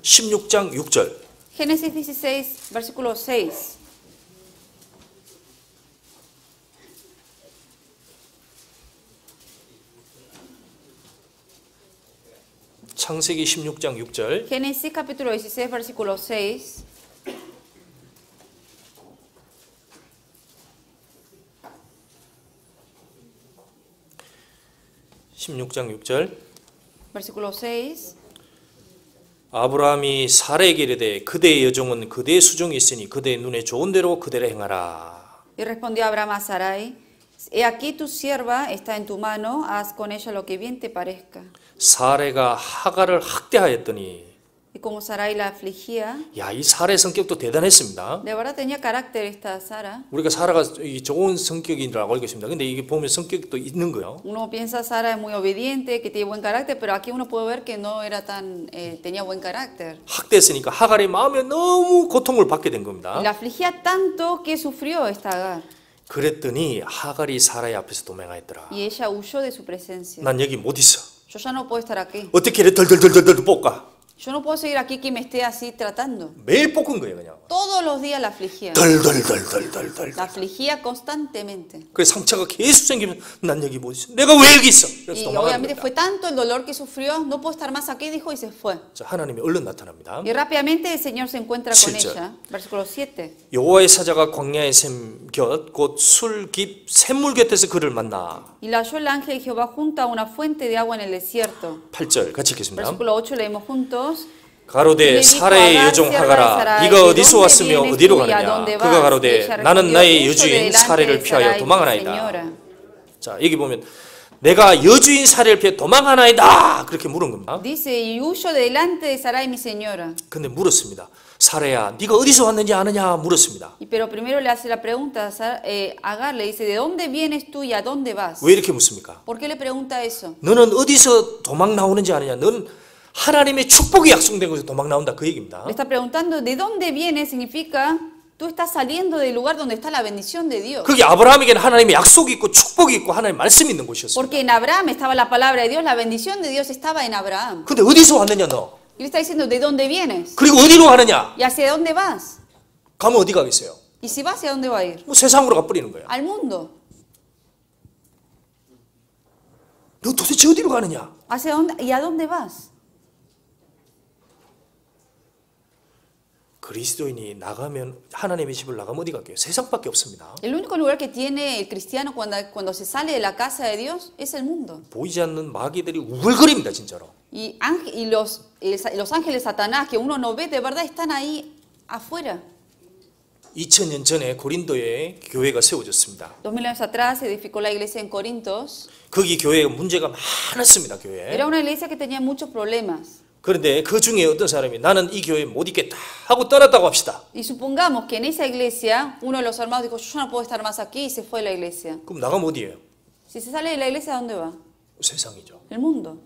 16장 6절. Génesis 16, versículo 6. 창세기 16장 6절. Génesis capítulo 16, versículo 6. (16장 6절) Versículo 6. 아브라함이 사라에게 이르되 그대의 여종은 그대의 수종이 있으니 그대의 눈에 좋은 대로 그대로 행하라. Y respondió Abraham a Sarai, he aquí tu sierva está en tu mano, haz con ella lo que bien te parezca. 사라가 하갈을 학대하였더니 Y como Sarai la afligía, 야, 이 사라의 성격도 대단했습니다. de verdad tenía carácter esta Sara. 우리가 사라가 좋은 성격이라고 알고 있습니다. 근데 이게 보면 성격도 있는 거예요. Uno piensa Sara es muy obediente, que tiene buen carácter, pero aquí uno puede ver que no era tan, tenía buen carácter. 학대했으니까 하갈의 마음에 너무 고통을 받게 된 겁니다. Y la afligía tanto que sufrió esta Agar. 그랬더니 하갈이 사라의 앞에서 도망하였더라. Y ella huyó de su presencia. 난 여기 못 있어. Yo ya no puedo estar aquí. 어떻게 이래 덜덜덜덜 볶아. Yo no puedo seguir aquí que me esté así tratando. 매일 볶은 거예요, 그냥. Todos los días la afligía. 덜덜덜덜덜덜. La afligía constantemente. 그래서 상처가 계속 생기면 난 여기 못 있어. 내가 왜 여기 있어? 그래서 Y 도망가는 obviamente 겁니다. fue tanto el dolor que sufrió, no puedo estar más aquí, dijo y se fue. 자, 하나님이 얼른 나타납니다. Y rápidamente el Señor se encuentra con Siete. ella. Versículo 7. 여호와의 사자가 광야의 샘 곁 곧 술 깊 샘물 곁에서 그를 만나. Y la halló el ángel de Jehová junto a una fuente de agua en el desierto. 8절 같이 읽겠습니다. Versículo 8 leemos juntos. 가로되 사라의 여종 하갈아 네가 어디서 왔으며 어디로 가느냐. 그가 가로되 나는 나의 여주인 사례를 피하여 도망하나이다. 자, 여기 보면 내가 여주인 사례를 피해 도망하나이다 그렇게 물은 겁니다. Dice, y huyo delante de Sarai mi señora. 근데 물었습니다. 사례야 네가 어디서 왔는지 아느냐 물었습니다. Pero primero le hace la pregunta, Agar le dice, ¿de dónde vienes tú y a dónde vas? 왜 이렇게 묻습니까? ¿Por qué le pregunta eso? 너는 어디서 도망 나오는지 아느냐. 넌 하나님의 축복이 약속된 곳에서 도망 나온다 그 얘기입니다. Le está preguntando, ¿de dónde vienes? Significa, tú estás saliendo del lugar donde está la bendición de Dios. 그게 아브라함에게는 하나님의 약속이 있고 축복이 있고 하나님의 말씀이 있는 곳이었습니다. Porque en Abraham estaba la palabra de Dios, la bendición de Dios estaba en Abraham. 근데 어디서 왔느냐 너? Y le está diciendo, ¿de dónde vienes? 그리고 어디로 가느냐? ¿Y hacia dónde vas? 가면 어디 가겠어요? Y si vas, ¿hacia dónde va a ir? 뭐 세상으로 가버리는 거야. Al mundo. 너 도대체 어디로 가느냐? ¿Hacia dónde? ¿Y a dónde vas? 그리스도인이 나가면 하나님의 집을 나가면 어디 갈게요? 세상밖에 없습니다. El único lugar que tiene el cristiano cuando se sale de la casa de Dios es el mundo. 보이지 않는 마귀들이 우글거립니다 진짜로. Y los ángeles de Satanás que uno no ve, de verdad están ahí afuera. 2000년 전에 고린도에 교회가 세워졌습니다. 2000 años atrás se edificó la iglesia en Corintos. 거기 교회가 문제가 많았습니다. 교회. Era una iglesia que tenía muchos problemas. 그런데 그 중에 어떤 사람이 나는 이 교회에 못 있겠다 하고 떠났다고 합시다. Y supongamos que en esa iglesia uno de los hermanos dijo, yo no puedo estar más aquí y se fue de la iglesia. 그럼 나가면 어디예요? Si se sale de la iglesia, ¿a dónde va? 세상이죠. El mundo.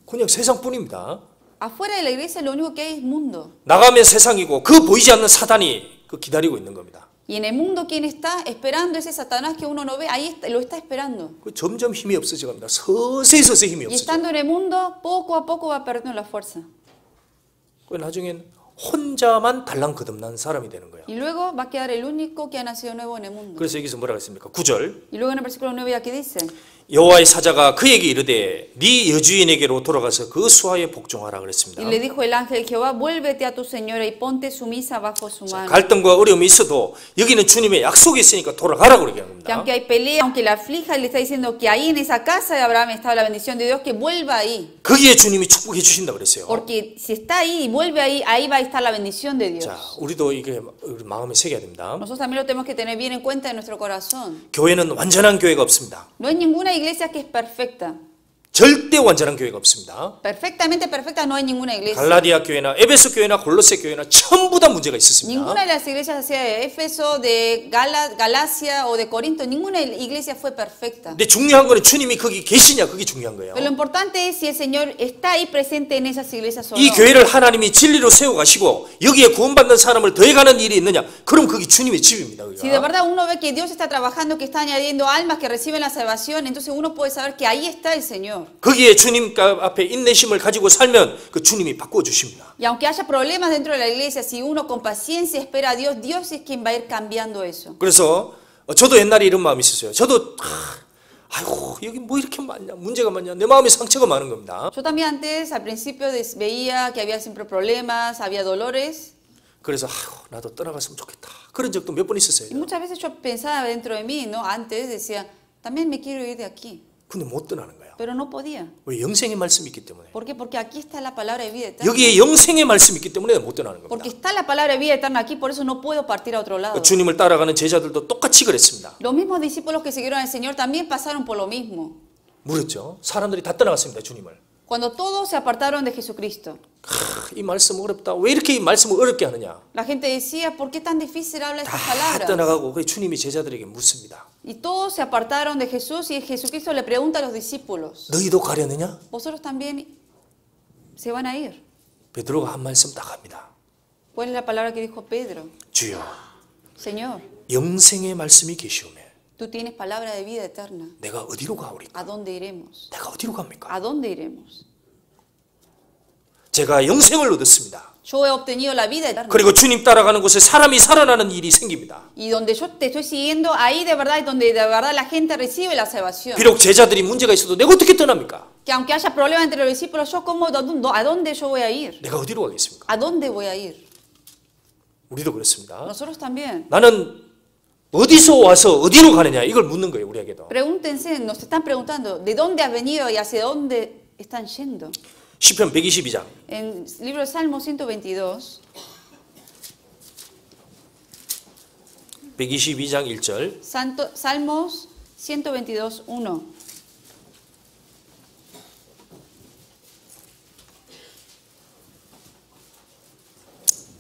그냥 세상뿐입니다. Afuera de la iglesia lo único que hay es mundo. 나가면 세상이고 그 보이지 않는 사단이 그 기다리고 있는 겁니다. Y en el mundo, ¿quién está esperando? Ese Satanás que uno no ve, ahí lo está esperando. 그 점점 힘이 없어져 갑니다. 서서히 힘이 Y 없어져. estando en el mundo, poco a poco va perdiendo la fuerza. 그 나중엔 혼자만 달랑 거듭난 사람이 되는 거예요. Y luego va a quedar el único que ha nacido nuevo en el mundo. 그래서 여기서 뭐라고 했습니까? 9절. Y luego en el versículo 9 aquí dice, 여호와의 사자가 그에게 이르되 네 여주인에게로 돌아가서 그 수하에 복종하라 그랬습니다. y le dijo el ángel de Jehová, vuélvete a tu señora y ponte sumisa bajo su mano. 갈등과 어려움이 있어도 여기는 주님의 약속이 있으니까 돌아가라고 그렇게 하는 Que aunque 겁니다. hay pelea, aunque la aflija, le está diciendo que ahí en esa casa de Abraham estaba la bendición de Dios, que vuelva ahí. 거기에 주님이 축복해 주신다 그랬어요. Porque si está ahí y vuelve ahí, ahí va a estar la bendición de Dios. 자, 우리도 이게 우리 마음에 새겨야 됩니다. Nosotros también lo tenemos que tener bien en cuenta en nuestro corazón. 교회는 완전한 교회가 없습니다. No hay ninguna iglesia que es perfecta. 절대 완전한 교회가 없습니다. Perfectamente perfecta no hay ninguna iglesia. 갈라디아 교회나 에베소 교회나 골로새 교회나 전부 다 문제가 있었습니다. Ninguna de las iglesias, sea de Éfeso, de Galacia o de Corinto, ninguna iglesia fue perfecta. 근데 중요한 거는 주님이 거기 계시냐 그게 중요한 거예요. Pero lo importante es si el Señor está ahí presente en esas iglesias o 이 no. 교회를 하나님이 진리로 세워가시고 여기에 구원받는 사람을 더해가는 일이 있느냐 그럼 그게 주님의 집입니다. Si de verdad uno ve que Dios está trabajando, que está añadiendo almas que reciben la salvación, entonces uno puede saber que ahí está el Señor. 거기에 주님 앞에 인내심을 가지고 살면 그 주님이 바꿔주십니다. Y aunque haya problemas dentro de la iglesia, si uno con paciencia espera a Dios, Dios es quien va a ir cambiando eso. 그래서 저도 옛날에 이런 마음이 있었어요. 저도 아이고 여기 뭐 이렇게 많냐 문제가 많냐 내 마음에 상처가 많은 겁니다. Yo también antes, al principio, veía que había siempre problemas, había dolores. 그래서 아이고 나도 떠나갔으면 좋겠다. 그런 적도 몇 번 있었어요. Y muchas veces yo pensaba dentro de mí, ¿no? Antes decía, también me quiero ir de aquí. 근데 못 떠나는 거야. pero no podía. 왜? 영생의 말씀이 있기 때문에. ¿Por qué? Porque aquí está la palabra de vida eterna. 여기에 영생의 말씀이 있기 때문에 못 떠나는 Porque 겁니다. está la palabra de vida eterna aquí, por eso no puedo partir a otro lado. 주님을 따라가는 제자들도 똑같이 그랬습니다. Los mismos discípulos que siguieron al Señor también pasaron por lo mismo. 물었죠. 사람들이 다 떠나갔습니다. 주님을. Cuando todos se apartaron de Jesucristo, 이 말씀 어렵다. 왜 이렇게 이 말씀을 어렵게 하느냐? la gente decía, ¿por qué tan difícil habla estas 다 palabras? 떠나가고 그 주님이 제자들에게 묻습니다. Y todos se apartaron de Jesús y Jesucristo le pregunta a los discípulos, 너희도 가려느냐? ¿vosotros también se van a ir? 베드로가 한 말씀 딱 합니다. ¿Cuál es la palabra que dijo Pedro? 주여, Señor, 영생의 말씀이 계시오매 tú tienes palabra de vida eterna. 내가 어디로 가오리까? ¿A dónde iremos? 내가 어디로 갑니까? ¿A dónde iremos? 제가 영생을 얻었습니다. Yo he obtenido la vida eterna. 그리고 주님 따라가는 곳에 사람이 살아나는 일이 생깁니다. Y donde yo te estoy siguiendo, ahí de verdad es donde de verdad la gente recibe la salvación. 비록 제자들이 문제가 있어도 내가 어떻게 떠납니까? Que aunque haya problemas entre los discípulos, yo como, ¿a dónde yo voy a ir? 내가 어디로 가겠습니까? ¿A dónde voy a ir? 우리도 그렇습니다. Nosotros también. 나는 어디서 와서 어디로 가느냐 이걸 묻는 거예요. 우리에게도. Pregúntense, nos están preguntando, ¿de dónde has venido y hacia dónde están yendo? 시편 122장 En el libro de Salmo 122, 122장 1절 Salmos 122, 1.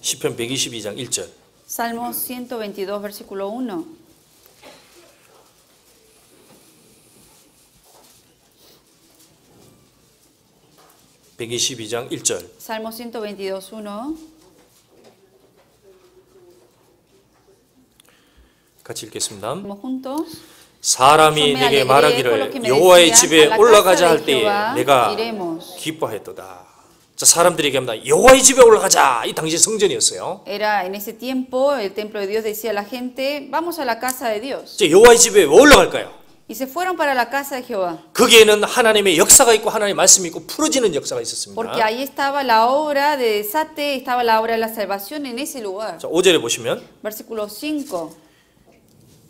시편 122장 1절 Salmos 122, versículo 1. (122장 1절) Salmo 122, 1. 같이 읽겠습니다. Vamos juntos. 사람이 내게 말하기를 여호와의 집에 올라가자 할 때에 내가 기뻐했도다. 자, 사람들에게 합니다. 여호와의 집에 올라가자. 이 당시 성전이었어요. Era en ese tiempo el templo de Dios decía a la gente, vamos a la casa de Dios. 자, 여호와의 집에 왜 올라갈까요? Y se fueron para la casa de Jehová. 거기에는 하나님의 역사가 있고 하나님의 말씀이 있고 풀어지는 역사가 있었습니다. Porque ahí estaba la obra de desate, estaba la obra de la salvación en ese lugar. 자, 5절에 보시면 Versículo 5.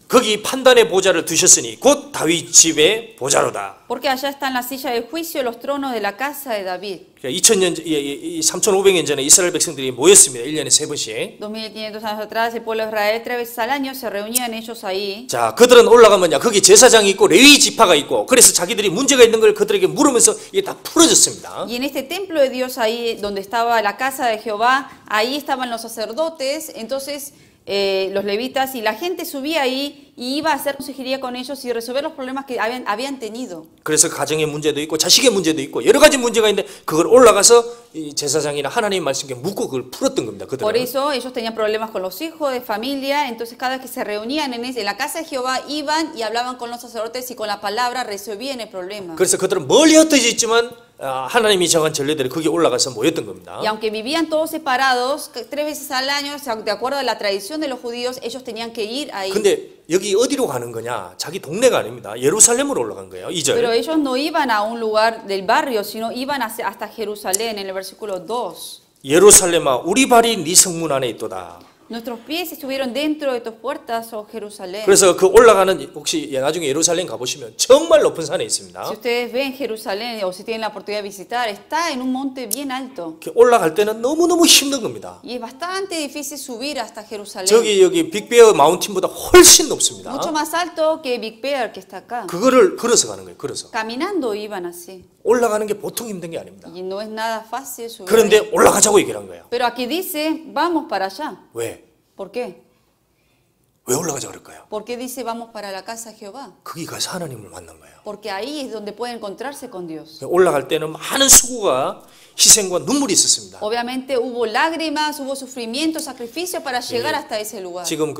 거기 판단의 보좌를 두셨으니 곧 다윗 집의 보좌로다. Porque allá están la silla de juicio y los tronos de la casa de David. 2000년, 3500년 전에 이스라엘 백성들이 모였습니다. 1년에 3번씩. 2500 años atrás el pueblo de Israel 3 veces al año se reunían ellos ahí. 자, 그들은 올라가면요. 거기 제사장이 있고 레위 지파가 있고 그래서 자기들이 문제가 있는 걸 그들에게 물으면서 이게 다 풀어졌습니다. Y en este templo de Dios ahí donde estaba la casa de Jehová, ahí estaban los sacerdotes, entonces los levitas y la gente subía ahí y iba a hacer consejería con ellos y resolver los problemas que habían tenido. 그래서 가정의 문제도 있고 자식의 문제도 있고 여러 가지 문제가 있는데 그걸 올라가서 이 제사장이나 하나님의 말씀에 묻고 그걸 풀었던 겁니다. Por 그들은. eso ellos tenían problemas con los hijos de familia, entonces cada vez que se reunían en la casa de Jehová iban y hablaban con los sacerdotes y con la palabra resolvían el problema. 그래서 그들은 멀리 흩어져 있지만 하나님이 정한 전례대로 거기 올라가서 모였던 겁니다. Y aunque vivían todos separados, 3 veces al año, de acuerdo a la tradición de los judíos, ellos tenían que ir ahí. 근데 여기 어디로 가는 거냐? 자기 동네가 아닙니다. 예루살렘으로 올라간 거예요. 2절. Pero ellos no iban a un lugar del barrio, sino iban hasta Jerusalén, en el versículo 2. 예루살렘아 우리 발이 네 성문 안에 있도다. Nuestros pies estuvieron dentro de tus puertas, oh Jerusalén. 그래서 그 올라가는 혹시 나중에 예루살렘 가보시면 정말 높은 산에 있습니다. Si ustedes ven Jerusalén o si tienen la oportunidad de visitar, está en un monte bien alto. 올라갈 때는 너무너무 힘든 겁니다. Y es bastante difícil subir hasta Jerusalén. 여기 빅베어 마운틴보다 훨씬 높습니다. Mucho más alto que Big Bear que está acá. 그거를 걸어서 가는 거예요. 걸어서. Caminando iban así. 올라가는 게 보통 힘든 게 아닙니다. Y no es nada fácil subir. 그런데 올라가자고 얘기를 한 거예요. Pero aquí dice, vamos para allá. 왜? ¿Por qué? 왜 올라가자 그럴까요? ¿Por qué dice vamos para la casa de Jehová? 거기 가서 하나님을 만난 거예요. Porque ahí es donde puede encontrarse con Dios. 올라갈 때는 많은 수고가 희생과 눈물이 있었습니다. Obviamente hubo lágrimas, hubo sufrimiento, sacrificio para llegar hasta ese lugar. 지금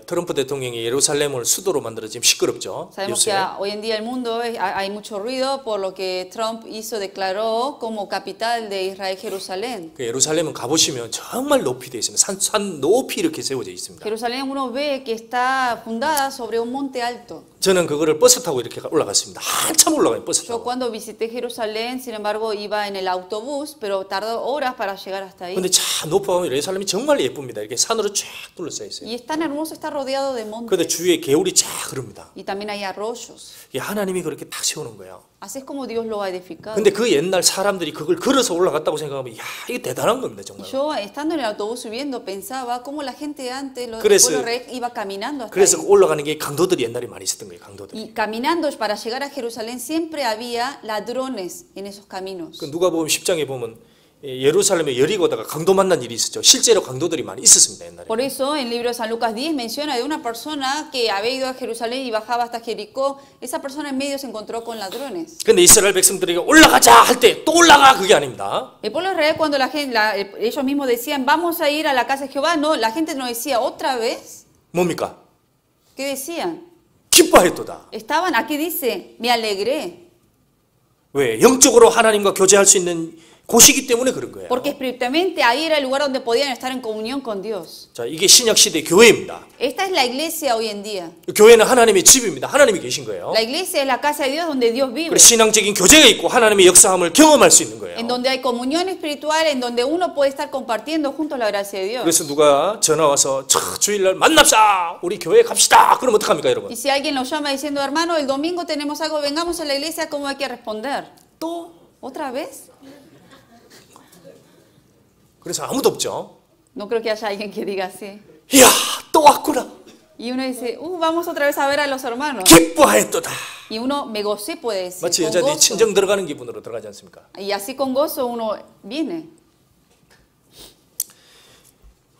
트럼프 대통령이 예루살렘을 수도로 만들어 지금 시끄럽죠. Sabemos que hoy en día el mundo hay mucho ruido por lo que Trump declaró como capital de Israel Jerusalén. 예루살렘은 가보시면 정말 높이 되어 있습니다. 산 높이 이렇게 세워져 있습니다. Jerusalén uno ve que está fundada sobre un monte alto. 저는 그거를 버스 타고 이렇게 올라갔습니다. 한참 올라가요, 버스 Yo 타고. cuando visité Jerusalén, sin embargo, iba en el autobús, pero tardó horas para llegar hasta ahí. 근데 참 높아가면 예루살렘이 정말 예쁩니다. 이렇게 산으로 쫙 둘러싸여 있어요. Y es tan hermoso, está rodeado de 근데 montes. 주위에 개울이 쫙 흐릅니다. Y también hay arroyos. 이게 하나님이 그렇게 딱 세우는 거예요. Así es como Dios lo ha edificado. 근데 그 옛날 사람들이 그걸 걸어서 올라갔다고 생각하면 야, 이게 대단한 겁니다, 정말. Y yo, estando en el autobús subiendo, pensaba cómo la gente antes, el 그래서- pueblo rey, iba caminando hasta 그래서 ahí. 올라가는 게 강도들이 옛날에 많이 있었던 거예요, 강도들. Y caminando para llegar a Jerusalén siempre había ladrones en esos caminos. 그 누가 보면 10장에 보면 예루살렘에 여리고다가 강도 만난 일이 있었죠. 실제로 강도들이 많이 있었습니다, 옛날에. Por eso, en el libro de San Lucas 10 menciona de una persona que había ido a Jerusalén y bajaba hasta Jericó. Esa persona en medio se encontró con ladrones. 근데 이스라엘 백성들에게 올라가자 할 때 또 올라가 그게 아닙니다. El pueblo de Israel, cuando ellos mismos decían, vamos a ir a la casa de Jehová, no, la gente no decía, ¿otra vez? 뭡니까? ¿Qué decían? 기뻐했도다. Estaban, aquí dice, me alegré. 왜? 영적으로 하나님과 교제할 수 있는 곳이기 때문에 그런 거예요. Porque espiritualmente ahí era el lugar donde podían estar en comunión con Dios. 자, 이게 신약 시대 교회입니다. Esta es la iglesia hoy en día. 교회는 하나님의 집입니다. 하나님이 계신 거예요. La iglesia es la casa de Dios donde Dios vive. 그래서 신앙적인 교제가 있고 하나님의 역사함을 경험할 수 있는 거예요. En donde hay comunión espiritual, en donde uno puede estar compartiendo juntos la gracia de Dios. 그래서 누가 전화 와서 주일날 만납시다. 우리 교회 갑시다. 그럼 어떡합니까, 여러분? Y si alguien lo llama diciendo, hermano, el domingo tenemos algo, vengamos a la iglesia, ¿cómo hay que responder? 또 ¿Otra vez? 그래서 아무도 없죠. No creo que haya alguien que diga así. 이야, 또 왔구나. Y uno dice, vamos otra vez a ver a los hermanos. 기뻐했도다. Y uno, me gocé, puede decir. 마치 Con 여자들이 gozo. 친정 들어가는 기분으로 들어가지 않습니까? Y así con gozo uno viene.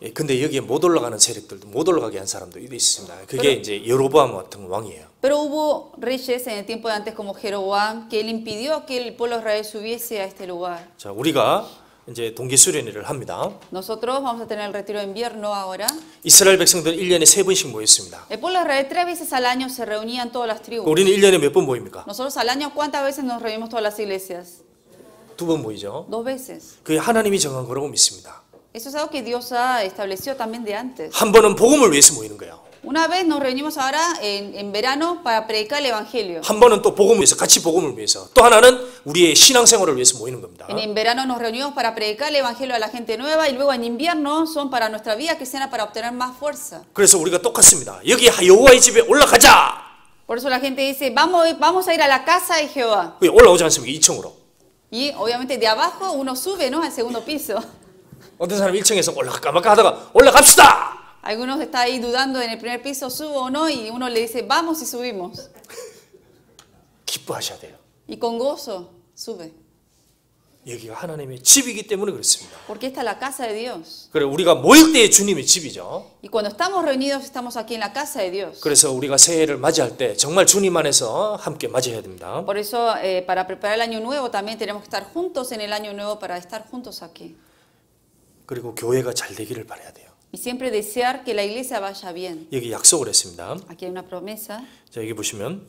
예, 근데 여기에 못 올라가는 세력들도 못 올라가게 한 사람도 있습니다. 그게 이제 여로보암 같은 왕이에요. Pero hubo reyes en el tiempo de antes como Jeroboam que él impidió que el pueblo de Israel subiese a este lugar. 자, 우리가 이제 동기 수련회를 합니다. Nosotros vamos a tener el retiro de invierno ahora. 이스라엘 백성들 1년에 3번씩 모였습니다. El pueblo de Israel 3 veces al año se reunían todas las tribus. 우리는 1년에 몇 번 모입니까? Nosotros al año, ¿cuántas veces nos reunimos todas las iglesias? 2번 모이죠. 2 veces. 그게 하나님이 정한 거라고 믿습니다. Eso es algo que Dios ha establecido también de antes. 한 번은 복음을 위해서 모이는 거예요. Una vez nos reunimos ahora en verano para predicar el evangelio. 한 번은 또 복음을 위해서, 같이 복음을 위해서. 또 하나는 우리의 신앙생활을 위해서 모이는 겁니다. En verano nos reunimos para predicar el evangelio a la gente nueva y luego en invierno son para nuestra vida cristiana para obtener más fuerza. 그래서 우리가 똑같습니다. 여기 여호와의 집에 올라가자. Por eso la gente dice, vamos a ir a la casa de Jehová. 올라오지 않습니까? 2층으로. Y obviamente de abajo uno sube, ¿no? Al segundo piso. 어떤 사람 1층에서 올라갈까 말까 하다가 올라갑시다. Algunos está ahí dudando en el primer piso, subo o no, y uno le dice, vamos y subimos. 기뻐하셔야 돼요. Y con gozo sube. 여기가 하나님의 집이기 때문에 그렇습니다. Porque esta es la casa de Dios. 그래 우리가 모일 때의 주님의 집이죠. Y cuando estamos reunidos, estamos aquí en la casa de Dios. 그래서 우리가 새해를 맞이할 때 정말 주님 안에서 함께 맞이해야 됩니다. Por eso, para preparar el año nuevo, también tenemos que estar juntos en el año nuevo para estar juntos aquí. 그리고 교회가 잘 되기를 바라야 돼요. Y siempre desear que la iglesia vaya bien. 여기 약속을 했습니다. Aquí hay una promesa. 자, 여기 보시면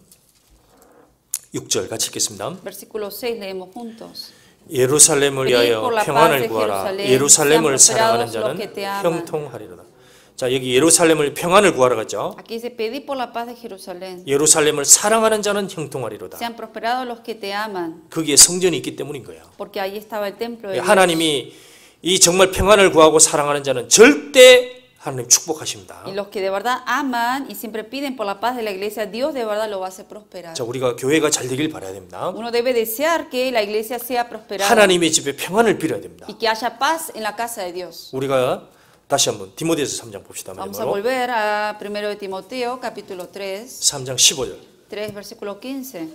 6절 같이 읽겠습니다. Versículo 6 leemos juntos. 예루살렘을 위하여 평안을 구하라. 예루살렘을 사랑하는 자는 형통하리로다. 자, 여기 예루살렘을 평안을 구하라 갔죠. Aquí dice, pedid por la paz de Jerusalén. 예루살렘을 사랑하는 자는 형통하리로다. Sean prosperados los que te aman. 거기에 성전이 있기 때문인 거예요. Porque ahí estaba el templo de Dios. 하나님이 이 정말 평안을 구하고 사랑하는 자는 절대 하나님 축복하십니다. Y los que de verdad aman y siempre piden por la paz de la iglesia, Dios de verdad lo va a hacer prosperar. 자, 우리가 교회가 잘 되길 바라야 됩니다. Uno debe desear que la iglesia sea prosperada 하나님의 집에 평안을 빌어야 됩니다. y que haya paz en la casa de Dios. 우리가 다시 한번 디모데서 3장 봅시다. Vamos a 마지막으로. volver a 1 de Timoteo, capítulo 3, 3장 15절. 3, versículo 15.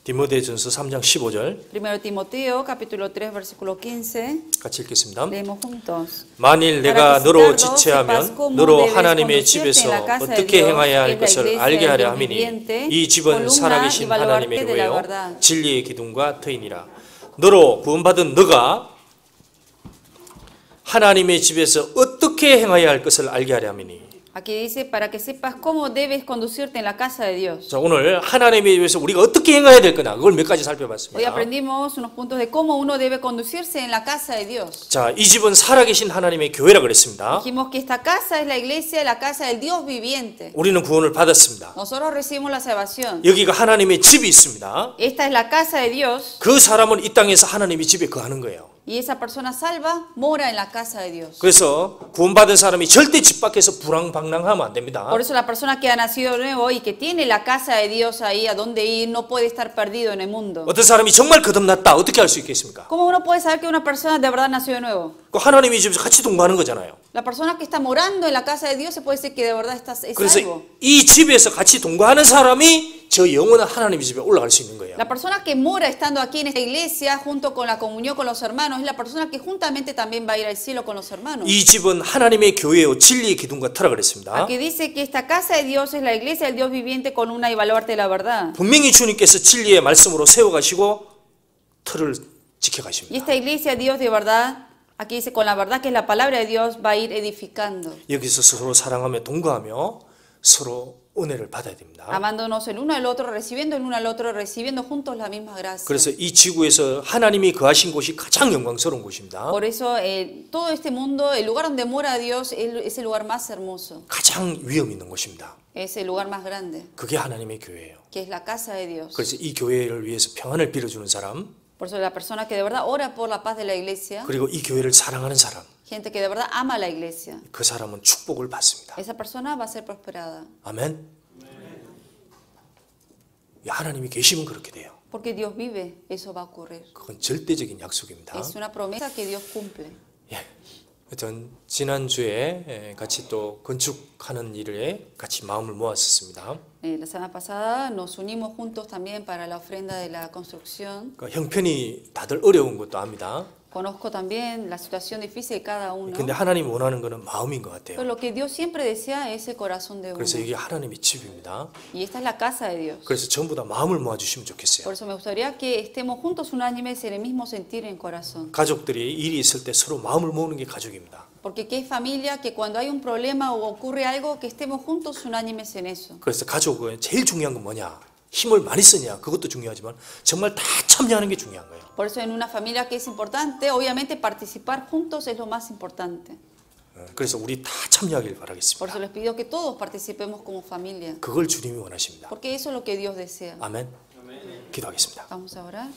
디모데전서 3장 15절 1 Timoteo, capítulo 3, versículo 15. 같이 읽겠습니다. Leemos juntos. 만일 내가 너로 지체하면 너로 하나님의 집에서 어떻게 행하여야 할 것을 알게 하려 함이니 이 집은 살아계신 하나님의 교회요 진리의 기둥과 터이니라. 너로 구원받은 너가 하나님의 집에서 어떻게 행하여야 할 것을 알게 하려 함이니 Aquí dice, para que sepas cómo debes conducirte en la casa de Dios. 자, 오늘 하나님에 위해서 우리가 어떻게 행해야 될 거냐 그걸 몇 가지 Hoy 살펴봤습니다. aprendimos unos puntos de cómo uno debe conducirse en la casa de Dios. 자, 이 집은 살아계신 하나님의 교회라 그랬습니다. Dijimos que esta casa es la iglesia, la casa del Dios viviente. 우리는 구원을 받았습니다. Nosotros recibimos la salvación. 여기가 하나님의 집이 있습니다. Esta es la casa de Dios 그 사람은 이 땅에서 하나님의 집에 거하는 거예요. y esa persona salva mora en la casa de Dios. 그래서 구원받은 사람이 절대 집 밖에서 불황방랑하면 안 됩니다. Por eso la persona que ha nacido de nuevo y que tiene la casa de Dios ahí a donde ir no puede estar perdido en el mundo. 어떤 사람이 정말 거듭났다 어떻게 할 수 있겠습니까? ¿Cómo uno puede saber que una persona de verdad nació de nuevo? 그 하나님의 집에서 같이 동거하는 거잖아요. La persona que está morando en la casa de Dios se puede decir que de verdad es 그래서 salvo. 이 집에서 같이 동거하는 사람이 저 영원한 하나님의 집에 올라갈 수 있는 거예요. La persona que mora estando aquí en esta iglesia junto con la comunión con los hermanos es la persona que juntamente también va a ir al cielo con los hermanos. 이 집은 하나님의 교회요 진리의 기둥과 터라 그랬습니다. Aquí dice que esta casa de Dios es la iglesia del Dios viviente con una y baluarte de la verdad. 분명히 주님께서 진리의 말씀으로 세워가시고 터를 지켜가십니다. Y esta iglesia Dios de verdad, aquí dice con la verdad que es la palabra de Dios va a ir edificando. 여기서 서로 사랑하며 동거하며 서로 은혜를 받아야 됩니다. Amándonos el uno al otro, recibiendo el uno al otro, recibiendo juntos la misma gracia. 그래서 이 지구에서 하나님이 거하신 곳이 가장 영광스러운 곳입니다. Por eso todo este mundo, el lugar donde mora Dios es el lugar más hermoso, 가장 위험 있는 곳입니다. es el lugar más grande, 그게 하나님의 교회예요. que es la casa de Dios. 그래서 이 교회를 위해서 평안을 빌어주는 사람, Por eso la persona que de verdad ora por la paz de la iglesia, 그리고 이 교회를 사랑하는 사람, gente que de verdad ama la iglesia, 그 사람은 축복을 받습니다. esa persona va a ser prosperada. 아멘. 하나님이 계시면 그렇게 돼요. Porque Dios vive, eso va a ocurrir. 그건 절대적인 약속입니다. Es una promesa que Dios cumple. 예. 전 지난주에 같이 또 건축하는 일에 같이 마음을 모았었습니다. La semana pasada nos unimos juntos también para la ofrenda de la construcción. 그러니까 형편이 다들 어려운 것도 압니다. Conozco también la situación difícil de cada uno. 근데 하나님이 원하는 거는 마음인 것 Pero 같아요. lo que Dios siempre desea es el corazón de uno. 그래서 이게 하나님의 집입니다. Y esta es la casa de Dios. 그래서 전부 다 마음을 모아주시면 좋겠어요. Por eso me gustaría que estemos juntos unánimes en el mismo sentir en corazón. 가족들이 일이 있을 때 서로 마음을 모으는 게 가족입니다. Porque qué familia que cuando hay un problema o ocurre algo que estemos juntos unánimes en eso. 그래서 가족은 제일 중요한 건 뭐냐? 힘을 많이 쓰냐? 그것도 중요하지만 정말 다 참여하는 게 중요한 거예요. Por eso en una familia que es importante, obviamente participar juntos es lo más importante. 그래서 우리 다 참여하길 Por 바라겠습니다. eso les pido que todos participemos como familia. 그걸 주님이 원하십니다. Porque eso es lo que Dios desea. 아멘. 기도하겠습니다. Vamos a orar.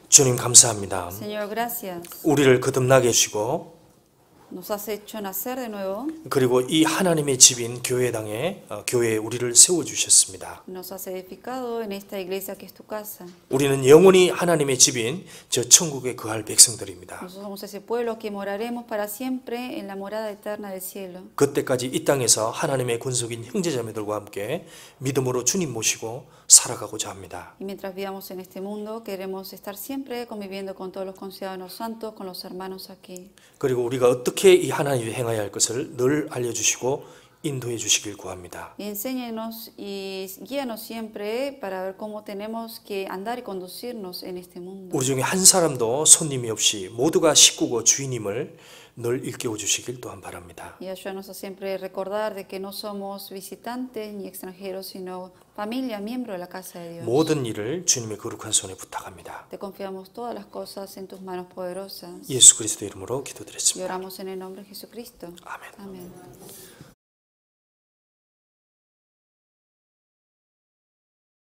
주님 감사합니다. Señor, gracias. 우리를 거듭나게 해주시고 Nos has hecho nacer de nuevo. 그리고 이 하나님의 집인 교회당에 교회에 우리를 세워주셨습니다. Nos has edificado en esta iglesia que es tu casa. 우리는 영원히 하나님의 집인 저 천국에 거할 백성들입니다. Nosotros somos ese pueblo que moraremos para siempre en la morada eterna del cielo. 그때까지 이 땅에서 하나님의 군속인 형제자매들과 함께 믿음으로 주님 모시고 살아가고자 합니다. Y mientras vivamos en este mundo, queremos estar siempre conviviendo con todos los conciudadanos santos, con los hermanos aquí. 그리고 우리가 어떻게 이 하나님이 행해야 할 것을 늘 알려주시고 인도해 주시길 구합니다. Y enséñenos y guíanos siempre para ver cómo tenemos que andar y conducirnos en este mundo. 우리 중에 한 사람도 손님이 없이 모두가 식구고 주인임을 늘 일깨워 주시길 또한 바랍니다. Y ayúdanos a siempre recordar de que no somos visitantes ni extranjeros, sino familia, miembro de la casa de Dios. 모든 일을 주님의 거룩한 손에 부탁합니다. Te confiamos todas las cosas en tus manos poderosas. 예수 그리스도 이름으로 Y 기도드렸습니다. oramos en el nombre de Jesucristo. 아멘. Amén.